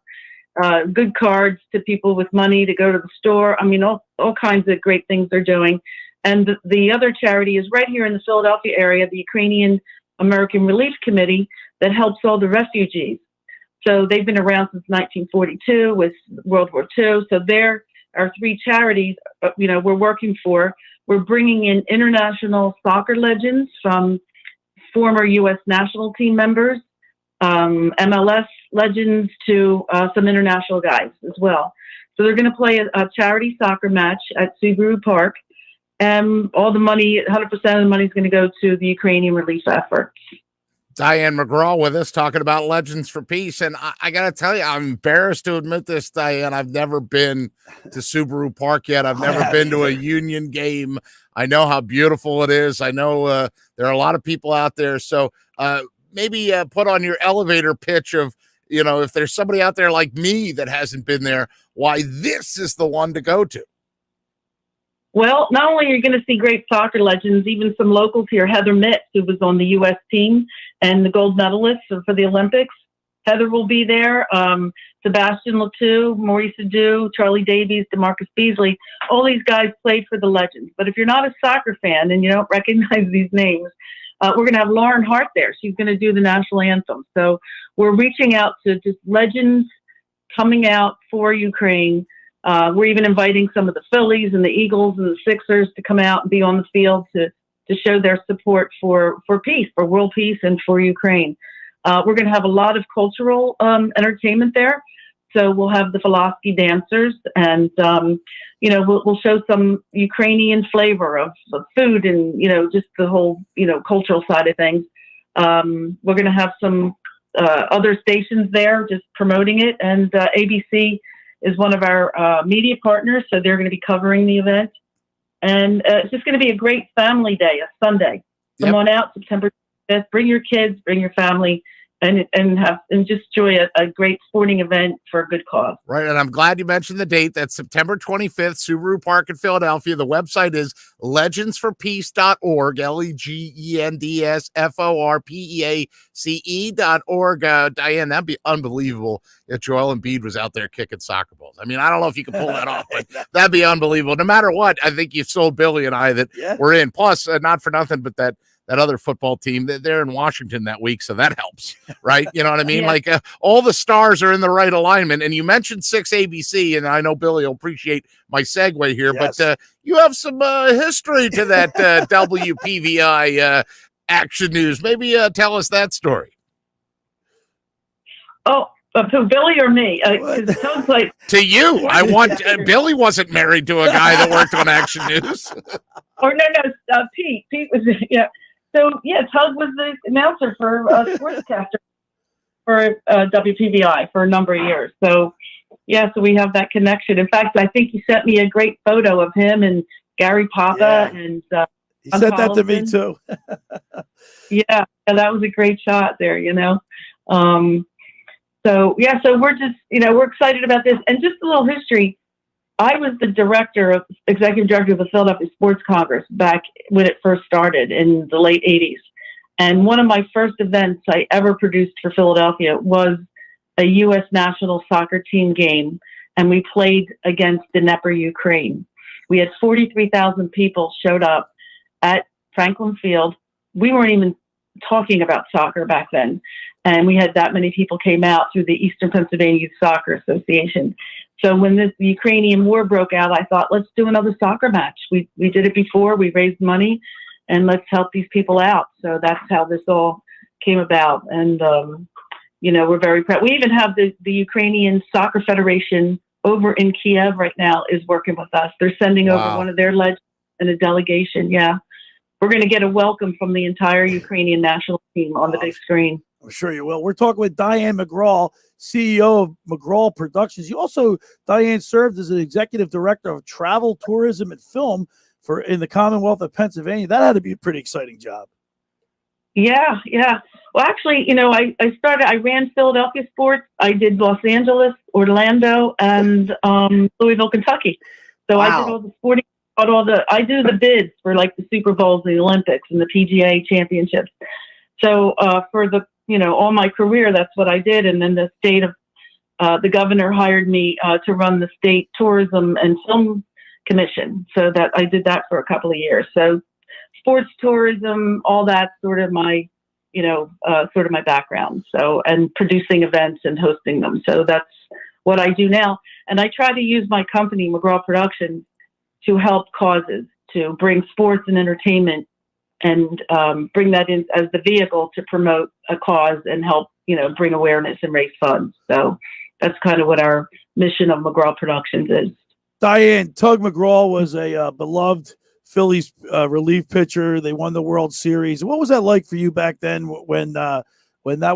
good cards to people with money to go to the store. I mean, all kinds of great things they're doing. And the other charity is right here in the Philadelphia area, the Ukrainian American Relief Committee that helps all the refugees. So they've been around since 1942 with World War II. So they're our three charities, we're working for. We're bringing in international soccer legends from former U.S. national team members, MLS legends to some international guys as well. So they're going to play a charity soccer match at Subaru Park. And all the money, 100% of the money is going to go to the Ukrainian relief effort. Diane McGraw with us talking about Legends for Peace. And I got to tell you, I'm embarrassed to admit this, Diane. I've never been to Subaru Park yet. I've never been to a Union game. I know how beautiful it is. I know there are a lot of people out there. So maybe put on your elevator pitch of, if there's somebody out there like me that hasn't been there, why this is the one to go to. Well, not only are you going to see great soccer legends, even some locals here, Heather Mitz, who was on the U.S. team and the gold medalist for the Olympics. Heather will be there. Sebastian Letou, Maurice Adu, Charlie Davies, DeMarcus Beasley. All these guys played for the Legends. But if you're not a soccer fan and you don't recognize these names, we're going to have Lauren Hart there. She's going to do the national anthem. So we're reaching out to just legends coming out for Ukraine. We're even inviting some of the Phillies and the Eagles and the Sixers to come out and be on the field to show their support for peace, for world peace, and for Ukraine. We're going to have a lot of cultural entertainment there. So we'll have the Philosophy dancers, and we'll show some Ukrainian flavor of food and just the whole cultural side of things. We're going to have some other stations there just promoting it, and ABC is one of our media partners, so they're going to be covering the event. And it's just going to be a great family day, a Sunday. Come on out, September 5th. Bring your kids, bring your family, and just enjoy a great sporting event for a good cause. Right, and I'm glad you mentioned the date. That's September 25th, Subaru Park in Philadelphia. The website is legendsforpeace.org, legendsforpeace.org. Diane, that'd be unbelievable if Joel Embiid was out there kicking soccer balls. I mean, I don't know if you can pull that off, but that'd be unbelievable. No matter what, I think you've sold Billy and I that we're in. Plus, not for nothing, but that other football team, they're in Washington that week, so that helps, right? You know what I mean? Like all the stars are in the right alignment. And you mentioned 6 ABC, and I know Billy will appreciate my segue here, but you have some history to that WPVI Action News. Maybe tell us that story. Oh, to Billy or me? It sounds like to you. I want Billy wasn't married to a guy that worked on Action News. Or no, Pete. Pete was So, Tug was the announcer for sportscaster for WPVI for a number of years. So we have that connection. In fact, I think he sent me a great photo of him and Gary Papa. And he sent that to me, too. That was a great shot there, So we're just, we're excited about this. And just a little history. I was the executive director of the Philadelphia Sports Congress back when it first started in the late 80s. And one of my first events I ever produced for Philadelphia was a U.S. national soccer team game, and we played against Dnepr, Ukraine. We had 43,000 people showed up at Franklin Field. We weren't even talking about soccer back then, and we had that many people came out through the Eastern Pennsylvania Youth Soccer Association. So when the Ukrainian war broke out, I thought, let's do another soccer match. We did it before. We raised money, and let's help these people out. So that's how this all came about. And, we're very proud. We even have the Ukrainian Soccer Federation over in Kiev right now is working with us. They're sending over one of their legends and a delegation. Yeah. We're going to get a welcome from the entire Ukrainian national team on the big screen. I'm sure you will. We're talking with Diane McGraw, CEO of McGraw Productions. You also, Diane, served as an executive director of travel, tourism, and film in the Commonwealth of Pennsylvania. That had to be a pretty exciting job. Yeah. Well, actually, I ran Philadelphia sports. I did Los Angeles, Orlando, and Louisville, Kentucky. So I did all the sporting, I do the bids for like the Super Bowls, the Olympics, and the PGA championships. So for all my career, that's what I did. And then the state of the governor hired me to run the state tourism and film commission. So that I did that for a couple of years. So sports tourism, all that sort of my, sort of my background. So, and producing events and hosting them. So that's what I do now. And I try to use my company, McGraw Productions, to help causes, to bring sports and entertainment and bring that in as the vehicle to promote a cause and help, bring awareness and raise funds. So that's kind of what our mission of McGraw Productions is. Diane, Tug McGraw was a beloved Phillies relief pitcher. They won the World Series. What was that like for you back then when that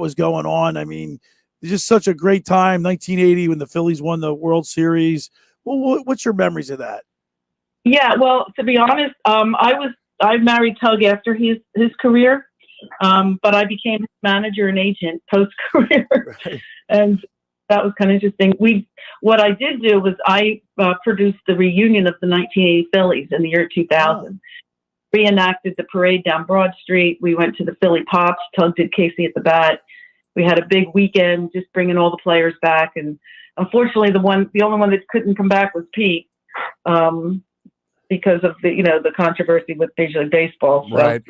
was going on? I mean, it's just such a great time, 1980, when the Phillies won the World Series. Well, what's your memories of that? Yeah, well, to be honest, I married Tug after his career, but I became his manager and agent post-career. Right. And that was kind of interesting. What I did do was I produced the reunion of the 1980 Phillies in the year 2000. Reenacted the parade down Broad Street. We went to the Philly Pops. Tug did Casey at the Bat. We had a big weekend, just bringing all the players back. And unfortunately, the only one that couldn't come back was Pete, because of the controversy with Major League Baseball. So right.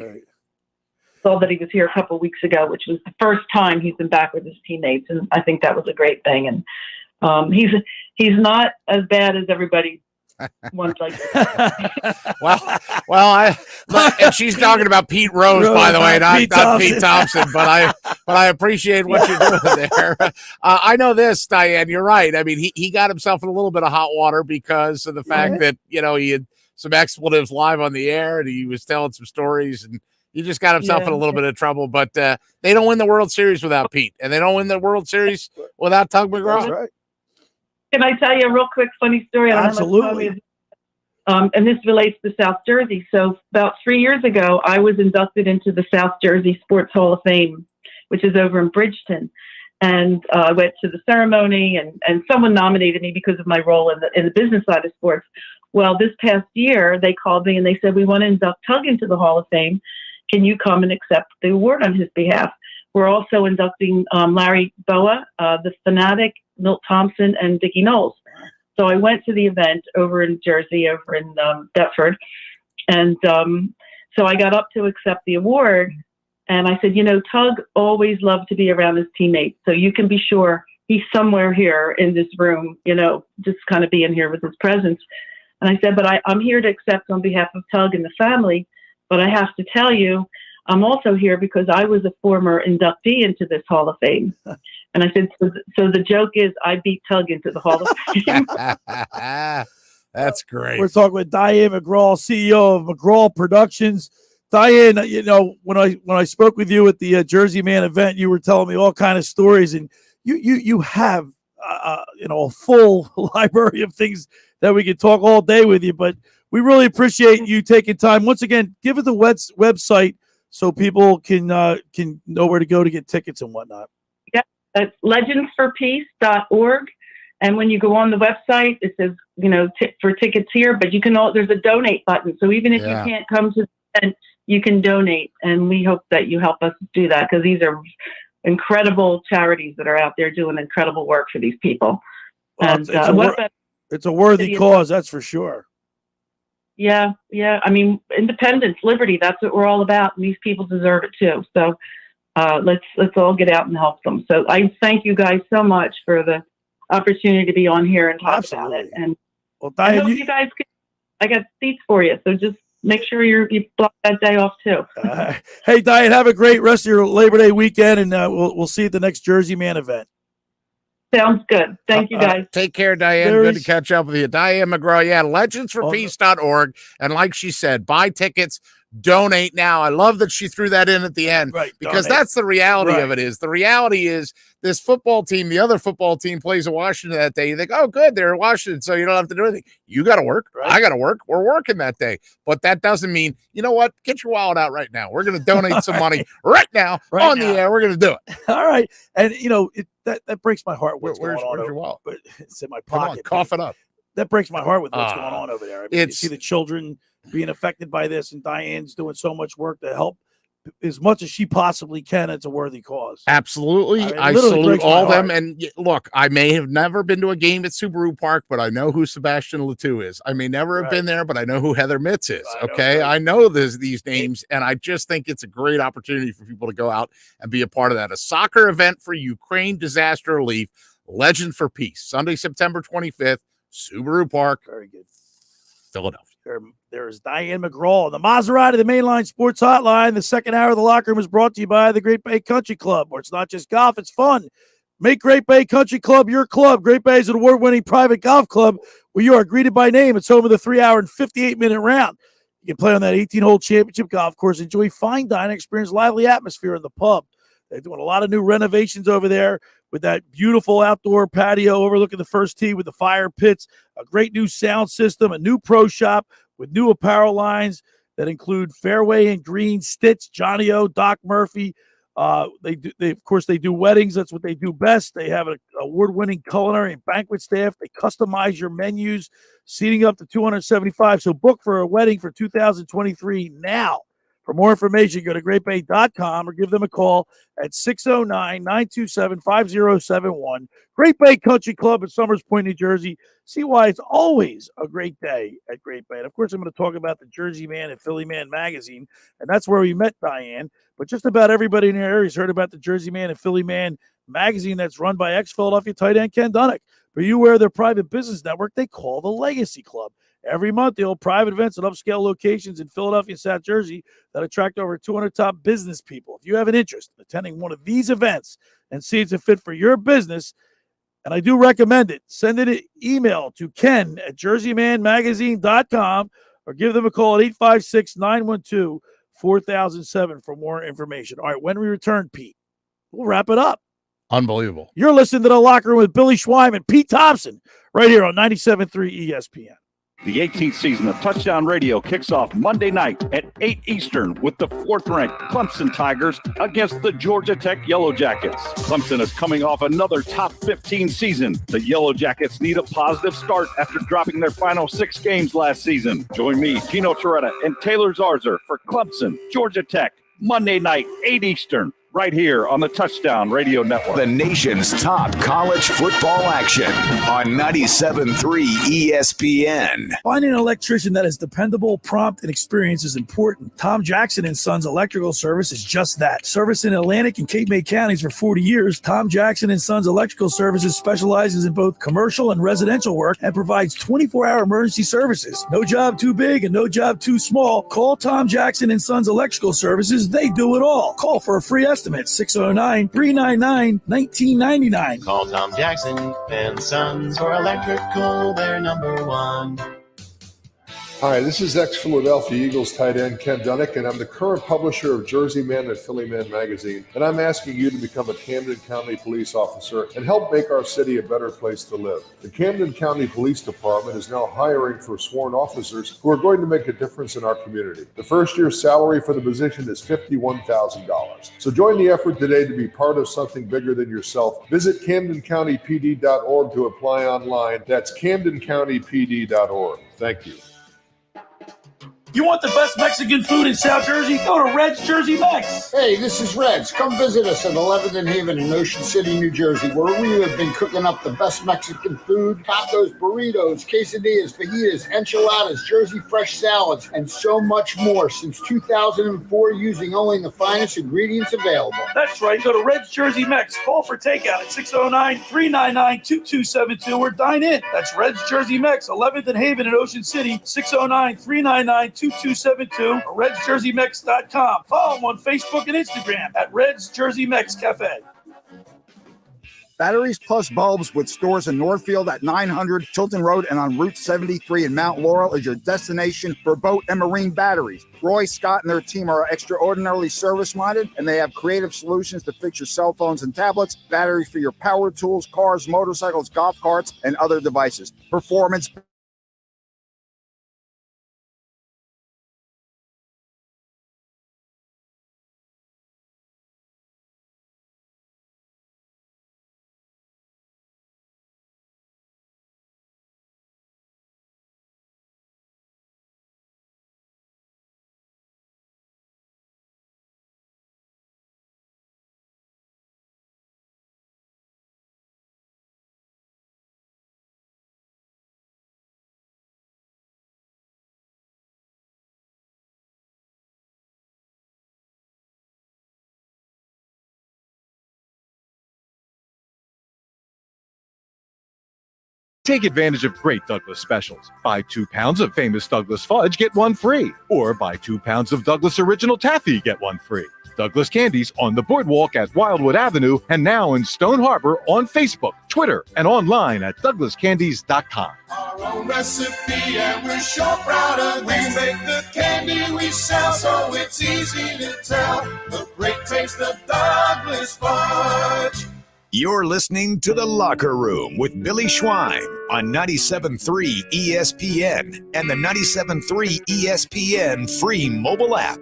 Saw that he was here a couple of weeks ago, which was the first time he's been back with his teammates, and I think that was a great thing. And he's not as bad as everybody wants. And she's talking about Pete Rose, by the way, not Pete Thompson. But I appreciate what you're doing there. I know this, Diane. You're right. I mean, he got himself in a little bit of hot water because of the fact that he had some expletives live on the air, and he was telling some stories, and he just got himself in a little bit of trouble. But they don't win the World Series without Pete, and they don't win the World Series without Tug McGraw. That's right. Can I tell you a real quick funny story? Absolutely. And this relates to South Jersey. So about 3 years ago, I was inducted into the South Jersey Sports Hall of Fame, which is over in Bridgeton. And I went to the ceremony, and someone nominated me because of my role in the business side of sports. Well, this past year, they called me and they said, we want to induct Tug into the Hall of Fame. Can you come and accept the award on his behalf? We're also inducting Larry Boa, the Fanatic, Milt Thompson, and Dickie Knowles. So I went to the event over in Jersey, over in Deptford. And so I got up to accept the award. And I said, Tug always loved to be around his teammates. So you can be sure he's somewhere here in this room, just kind of being here with his presence. And I said, but I'm here to accept on behalf of Tug and the family. But I have to tell you, I'm also here because I was a former inductee into this Hall of Fame. And I said, so the joke is I beat Tug into the Hall of Fame. That's great. We're talking with Diane McGraw, CEO of McGraw Productions. Diane, when I spoke with you at the Jersey Man event, you were telling me all kind of stories, and you have a full library of things that we could talk all day with you. But we really appreciate you taking time. Once again, give us the website so people can know where to go to get tickets and whatnot. Yeah, it's legendsforpeace.org. And when you go on the website, it says, for tickets here, but there's a donate button. So even if you can't come to the event, you can donate. And we hope that you help us do that, because these are incredible charities that are out there doing incredible work for these people. Well, and it's a worthy cause, that's for sure. Yeah. I mean, independence, liberty, that's what we're all about. And these people deserve it too. So let's all get out and help them. So I thank you guys so much for the opportunity to be on here and talk about it. And I hope you guys I got seats for you. So just make sure you block that day off too. Hey, Diane, have a great rest of your Labor Day weekend, and we'll see you at the next Jersey Man event. Sounds good. Thank you, guys. Take care, Diane. Good to catch up with you. Diane McGraw, legendsforpeace.org. And like she said, buy tickets, donate now. I love that she threw that in at the end, because that's the reality of it is. The reality is this football team, the other football team plays in Washington that day. You think, oh, good, they're in Washington, so you don't have to do anything. You got to work. I got to work. We're working that day. But that doesn't mean, you know what? Get your wallet out right now. We're going to donate some money right now on the air. We're going to do it. All right. And, that breaks my heart. Where's your wallet? It's in my pocket. Cough it up. That breaks my heart with what's going on over there. I mean, you see the children being affected by this, and Diane's doing so much work to help as much as she possibly can. It's a worthy cause. Absolutely. I literally salute breaks my all them. heart. And look, I may have never been to a game at Subaru Park, but I know who Sebastian Latou is. I may never have been there, but I know who Heather Mitz is. Okay. I know these names, and I just think it's a great opportunity for people to go out and be a part of that. A soccer event for Ukraine disaster relief, Legend for Peace, Sunday, September 25th, Subaru Park. Very good. Philadelphia. There's Diane McGraw, the Maserati, the Mainline Sports Hotline. The second hour of the locker room is brought to you by the Great Bay Country Club, where it's not just golf, it's fun. Make Great Bay Country Club your club. Great Bay is an award-winning private golf club where you are greeted by name. It's home of the 3-hour and 58-minute round. You can play on that 18-hole championship golf course, enjoy fine dining, experience lively atmosphere in the pub. They're doing a lot of new renovations over there with that beautiful outdoor patio overlooking the first tee with the fire pits, a great new sound system, a new pro shop with new apparel lines that include Fairway and Green, Stitch, Johnny O, Doc Murphy. They do weddings. That's what they do best. They have an award-winning culinary and banquet staff. They customize your menus, seating up to 275. So book for a wedding for 2023 now. For more information, go to greatbay.com or give them a call at 609-927-5071. Great Bay Country Club at Summers Point, New Jersey. See why it's always a great day at Great Bay. And, of course, I'm going to talk about the Jersey Man and Philly Man magazine, and that's where we met Diane. But just about everybody in your area has heard about the Jersey Man and Philly Man magazine that's run by ex-Philadelphia tight end Ken Dunnick. But you wear their private business network they call the Legacy Club. Every month, they hold private events at upscale locations in Philadelphia and South Jersey that attract over 200 top business people. If you have an interest in attending one of these events and see it's a fit for your business, and I do recommend it, send an email to Ken at jerseymanmagazine.com or give them a call at 856-912-4007 for more information. All right, when we return, Pete, we'll wrap it up. Unbelievable. You're listening to The Locker Room with Billy Schweim and Pete Thompson right here on 97.3 ESPN. The 18th season of Touchdown Radio kicks off Monday night at 8 Eastern with the 4th-ranked Clemson Tigers against the Georgia Tech Yellow Jackets. Clemson is coming off another top 15 season. The Yellow Jackets need a positive start after dropping their final 6 games last season. Join me, Gino Toretta, and Taylor Zarzer for Clemson, Georgia Tech, Monday night, 8 Eastern. Right here on the Touchdown Radio Network. The nation's top college football action on 97.3 ESPN. Finding an electrician that is dependable, prompt, and experienced is important. Tom Jackson & Sons Electrical Service is just that. Service in Atlantic and Cape May counties for 40 years, Tom Jackson & Sons Electrical Services specializes in both commercial and residential work and provides 24-hour emergency services. No job too big and no job too small. Call Tom Jackson & Sons Electrical Services. They do it all. Call for a free estimate. 609-399-1999. Call Tom Jackson and Sons for electrical, they're number one. Hi, this is ex-Philadelphia Eagles tight end Ken Dunnick, and I'm the current publisher of Jersey Man and Philly Man magazine, and I'm asking you to become a Camden County police officer and help make our city a better place to live. The Camden County Police Department is now hiring for sworn officers who are going to make a difference in our community. The first year salary for the position is $51,000. So join the effort today to be part of something bigger than yourself. Visit CamdenCountyPD.org to apply online. That's CamdenCountyPD.org. Thank you. You want the best Mexican food in South Jersey? Go to Red's Jersey Mex. Hey, this is Red's. Come visit us at 11th and Haven in Ocean City, New Jersey, where we have been cooking up the best Mexican food, tacos, burritos, quesadillas, fajitas, enchiladas, Jersey fresh salads, and so much more since 2004 using only the finest ingredients available. That's right. Go to Red's Jersey Mex. Call for takeout at 609-399-2272 or dine in. That's Red's Jersey Mex, 11th and Haven in Ocean City, 609-399-2272 or RedsJerseyMex.com. Follow them on Facebook and Instagram at Red's Jersey Mex Cafe. Batteries Plus Bulbs with stores in Northfield at 900 Tilton Road and on Route 73 in Mount Laurel is your destination for boat and marine batteries. Roy, Scott, and their team are extraordinarily service-minded, and they have creative solutions to fix your cell phones and tablets, batteries for your power tools, cars, motorcycles, golf carts, and other devices. Performance Take advantage of great Douglas specials. Buy 2 pounds of famous Douglas fudge, get 1 free. Or buy 2 pounds of Douglas Original Taffy, get 1 free. Douglas Candies on the boardwalk at Wildwood Avenue and now in Stone Harbor on Facebook, Twitter, and online at douglascandies.com. Our own recipe, and we're sure proud of we make the candy we sell, so it's easy to tell the great taste of Douglas fudge. You're listening to The Locker Room with Billy Schwein on 97.3 ESPN and the 97.3 ESPN free mobile app.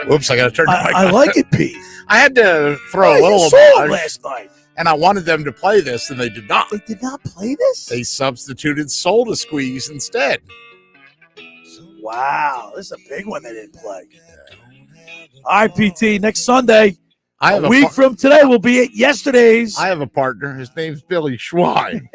Whoops, I got to turn the mic I on. like it, Pete. I had to throw a little saw it homage, last night. and I wanted them to play this, and they did not. They did not play this? They substituted Soul to Squeeze instead. Wow, this is a big one they didn't play. All right, PT, next Sunday, a week from today, will be at yesterday's. I have a partner. His name's Billy Schwein.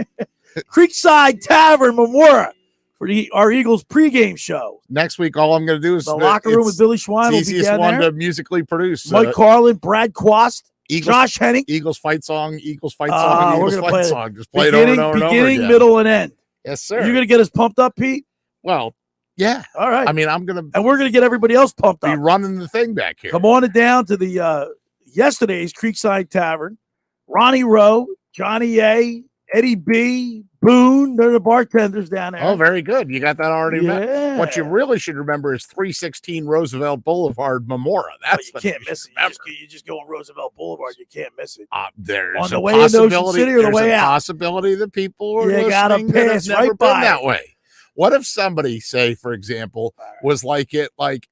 Creekside Tavern, Memora, for our Eagles pregame show. Next week, all I'm going to do is The Locker Room with Billy Schwein will it's the be easiest down one there. to musically produce. Mike Carlin, Brad Quast, Josh Henning. Eagles fight song, Eagles fight song, and we're Eagles gonna fight play song. Just play it over and over and over Beginning, again. middle, and end. Yes, sir. Are you going to get us pumped up, Pete? Well, yeah. All right. I mean, I'm going to And we're going to get everybody else pumped be up. running the thing back here. Come on it down to the yesterday's Creekside Tavern. Ronnie Rowe, Johnny A, Eddie B, Boone. They're the bartenders down there. Oh, very good. You got that already. Yeah. What you really should remember is 316 Roosevelt Boulevard, Memora. That's you can't miss it. You just go on Roosevelt Boulevard. You can't miss it. There's on the a way into Ocean possibility. City or the There's way a out. possibility that people are You gotta listening that have pass never right been by that it. way. What if somebody, say, for example, was like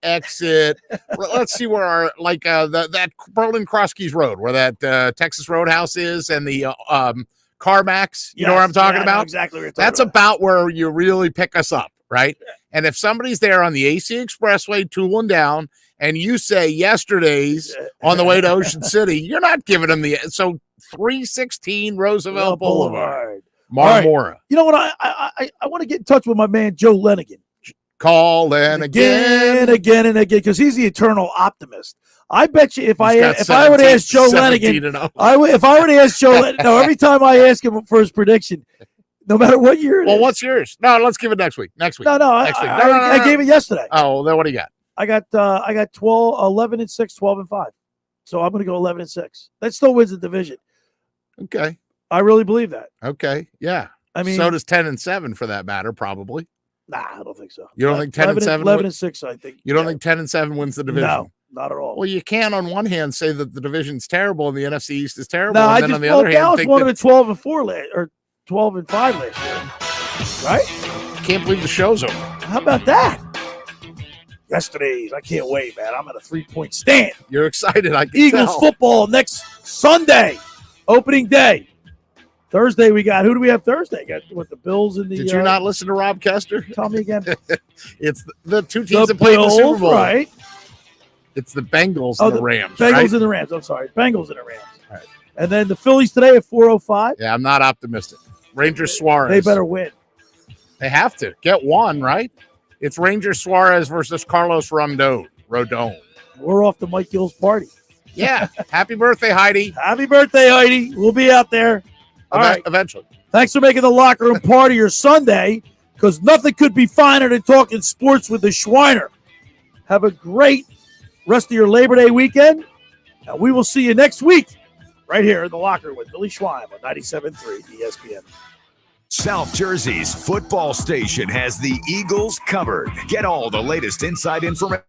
exit? Let's see where our that Berlin Crosskeys Road, where that Texas Roadhouse is, and the CarMax. You know what I'm talking I know about? exactly what you're talking That's about where you really pick us up, right? And if somebody's there on the AC Expressway, tooling down, and you say yesterday's on the way to Ocean City, you're not giving them the 316 Roosevelt Boulevard. Marmora. All right. You know what? I want to get in touch with my man Joe Lenigan. Calling again, because he's the eternal optimist. I bet you if I got would ask Joe 17 Lenigan, and 0. if I were to ask Joe, no, every time I ask him for his prediction, no matter what year it is. Well, what's yours? No, let's give it next week. Next week. No, next week. I gave it yesterday. Oh, then what do you got? I got 12, 11 and 6, 12 and 5. So I'm going to go 11 and 6. That still wins the division. Okay. I really believe that. Okay. Yeah. I mean, so does 10 and 7 for that matter, probably. Nah, I don't think so. You don't think 10 and 7? 11 and 6, I think. You don't think 10 and 7 wins the division? No, not at all. Well, you can on one hand say that the division's terrible and the NFC East is terrible. No, and I then just on the other hand, Dallas think wanted that, a 12 and 4 or 12 and 5 last year. Right? Can't believe the show's over. How about that? Yesterday's. I can't wait, man. I'm at a 3-point stand. You're excited. I can Eagles tell. football next Sunday, opening day. Thursday we got. Who do we have Thursday? Got with the Bills and the. Did you not listen to Rob Kester? Tell me again. It's the two teams The that played in the Super Bills, Bowl. right? It's the Bengals Oh, and the Rams. Bengals right? and the Rams. I'm sorry, Bengals and the Rams. All right. And then the Phillies today at 4:05. Yeah, I'm not optimistic. Rangers Suarez. They better win. They have to get one, right? It's Rangers Suarez versus Carlos Rodon. We're off to Mike Gill's party. Yeah. Happy birthday, Heidi. Happy birthday, Heidi. We'll be out there. All right. Eventually. Thanks for making the locker room part of your Sunday, because nothing could be finer than talking sports with the Schweiner. Have a great rest of your Labor Day weekend, and we will see you next week right here in the locker room with Billy Schwein on 97.3 ESPN. South Jersey's football station has the Eagles covered. Get all the latest inside information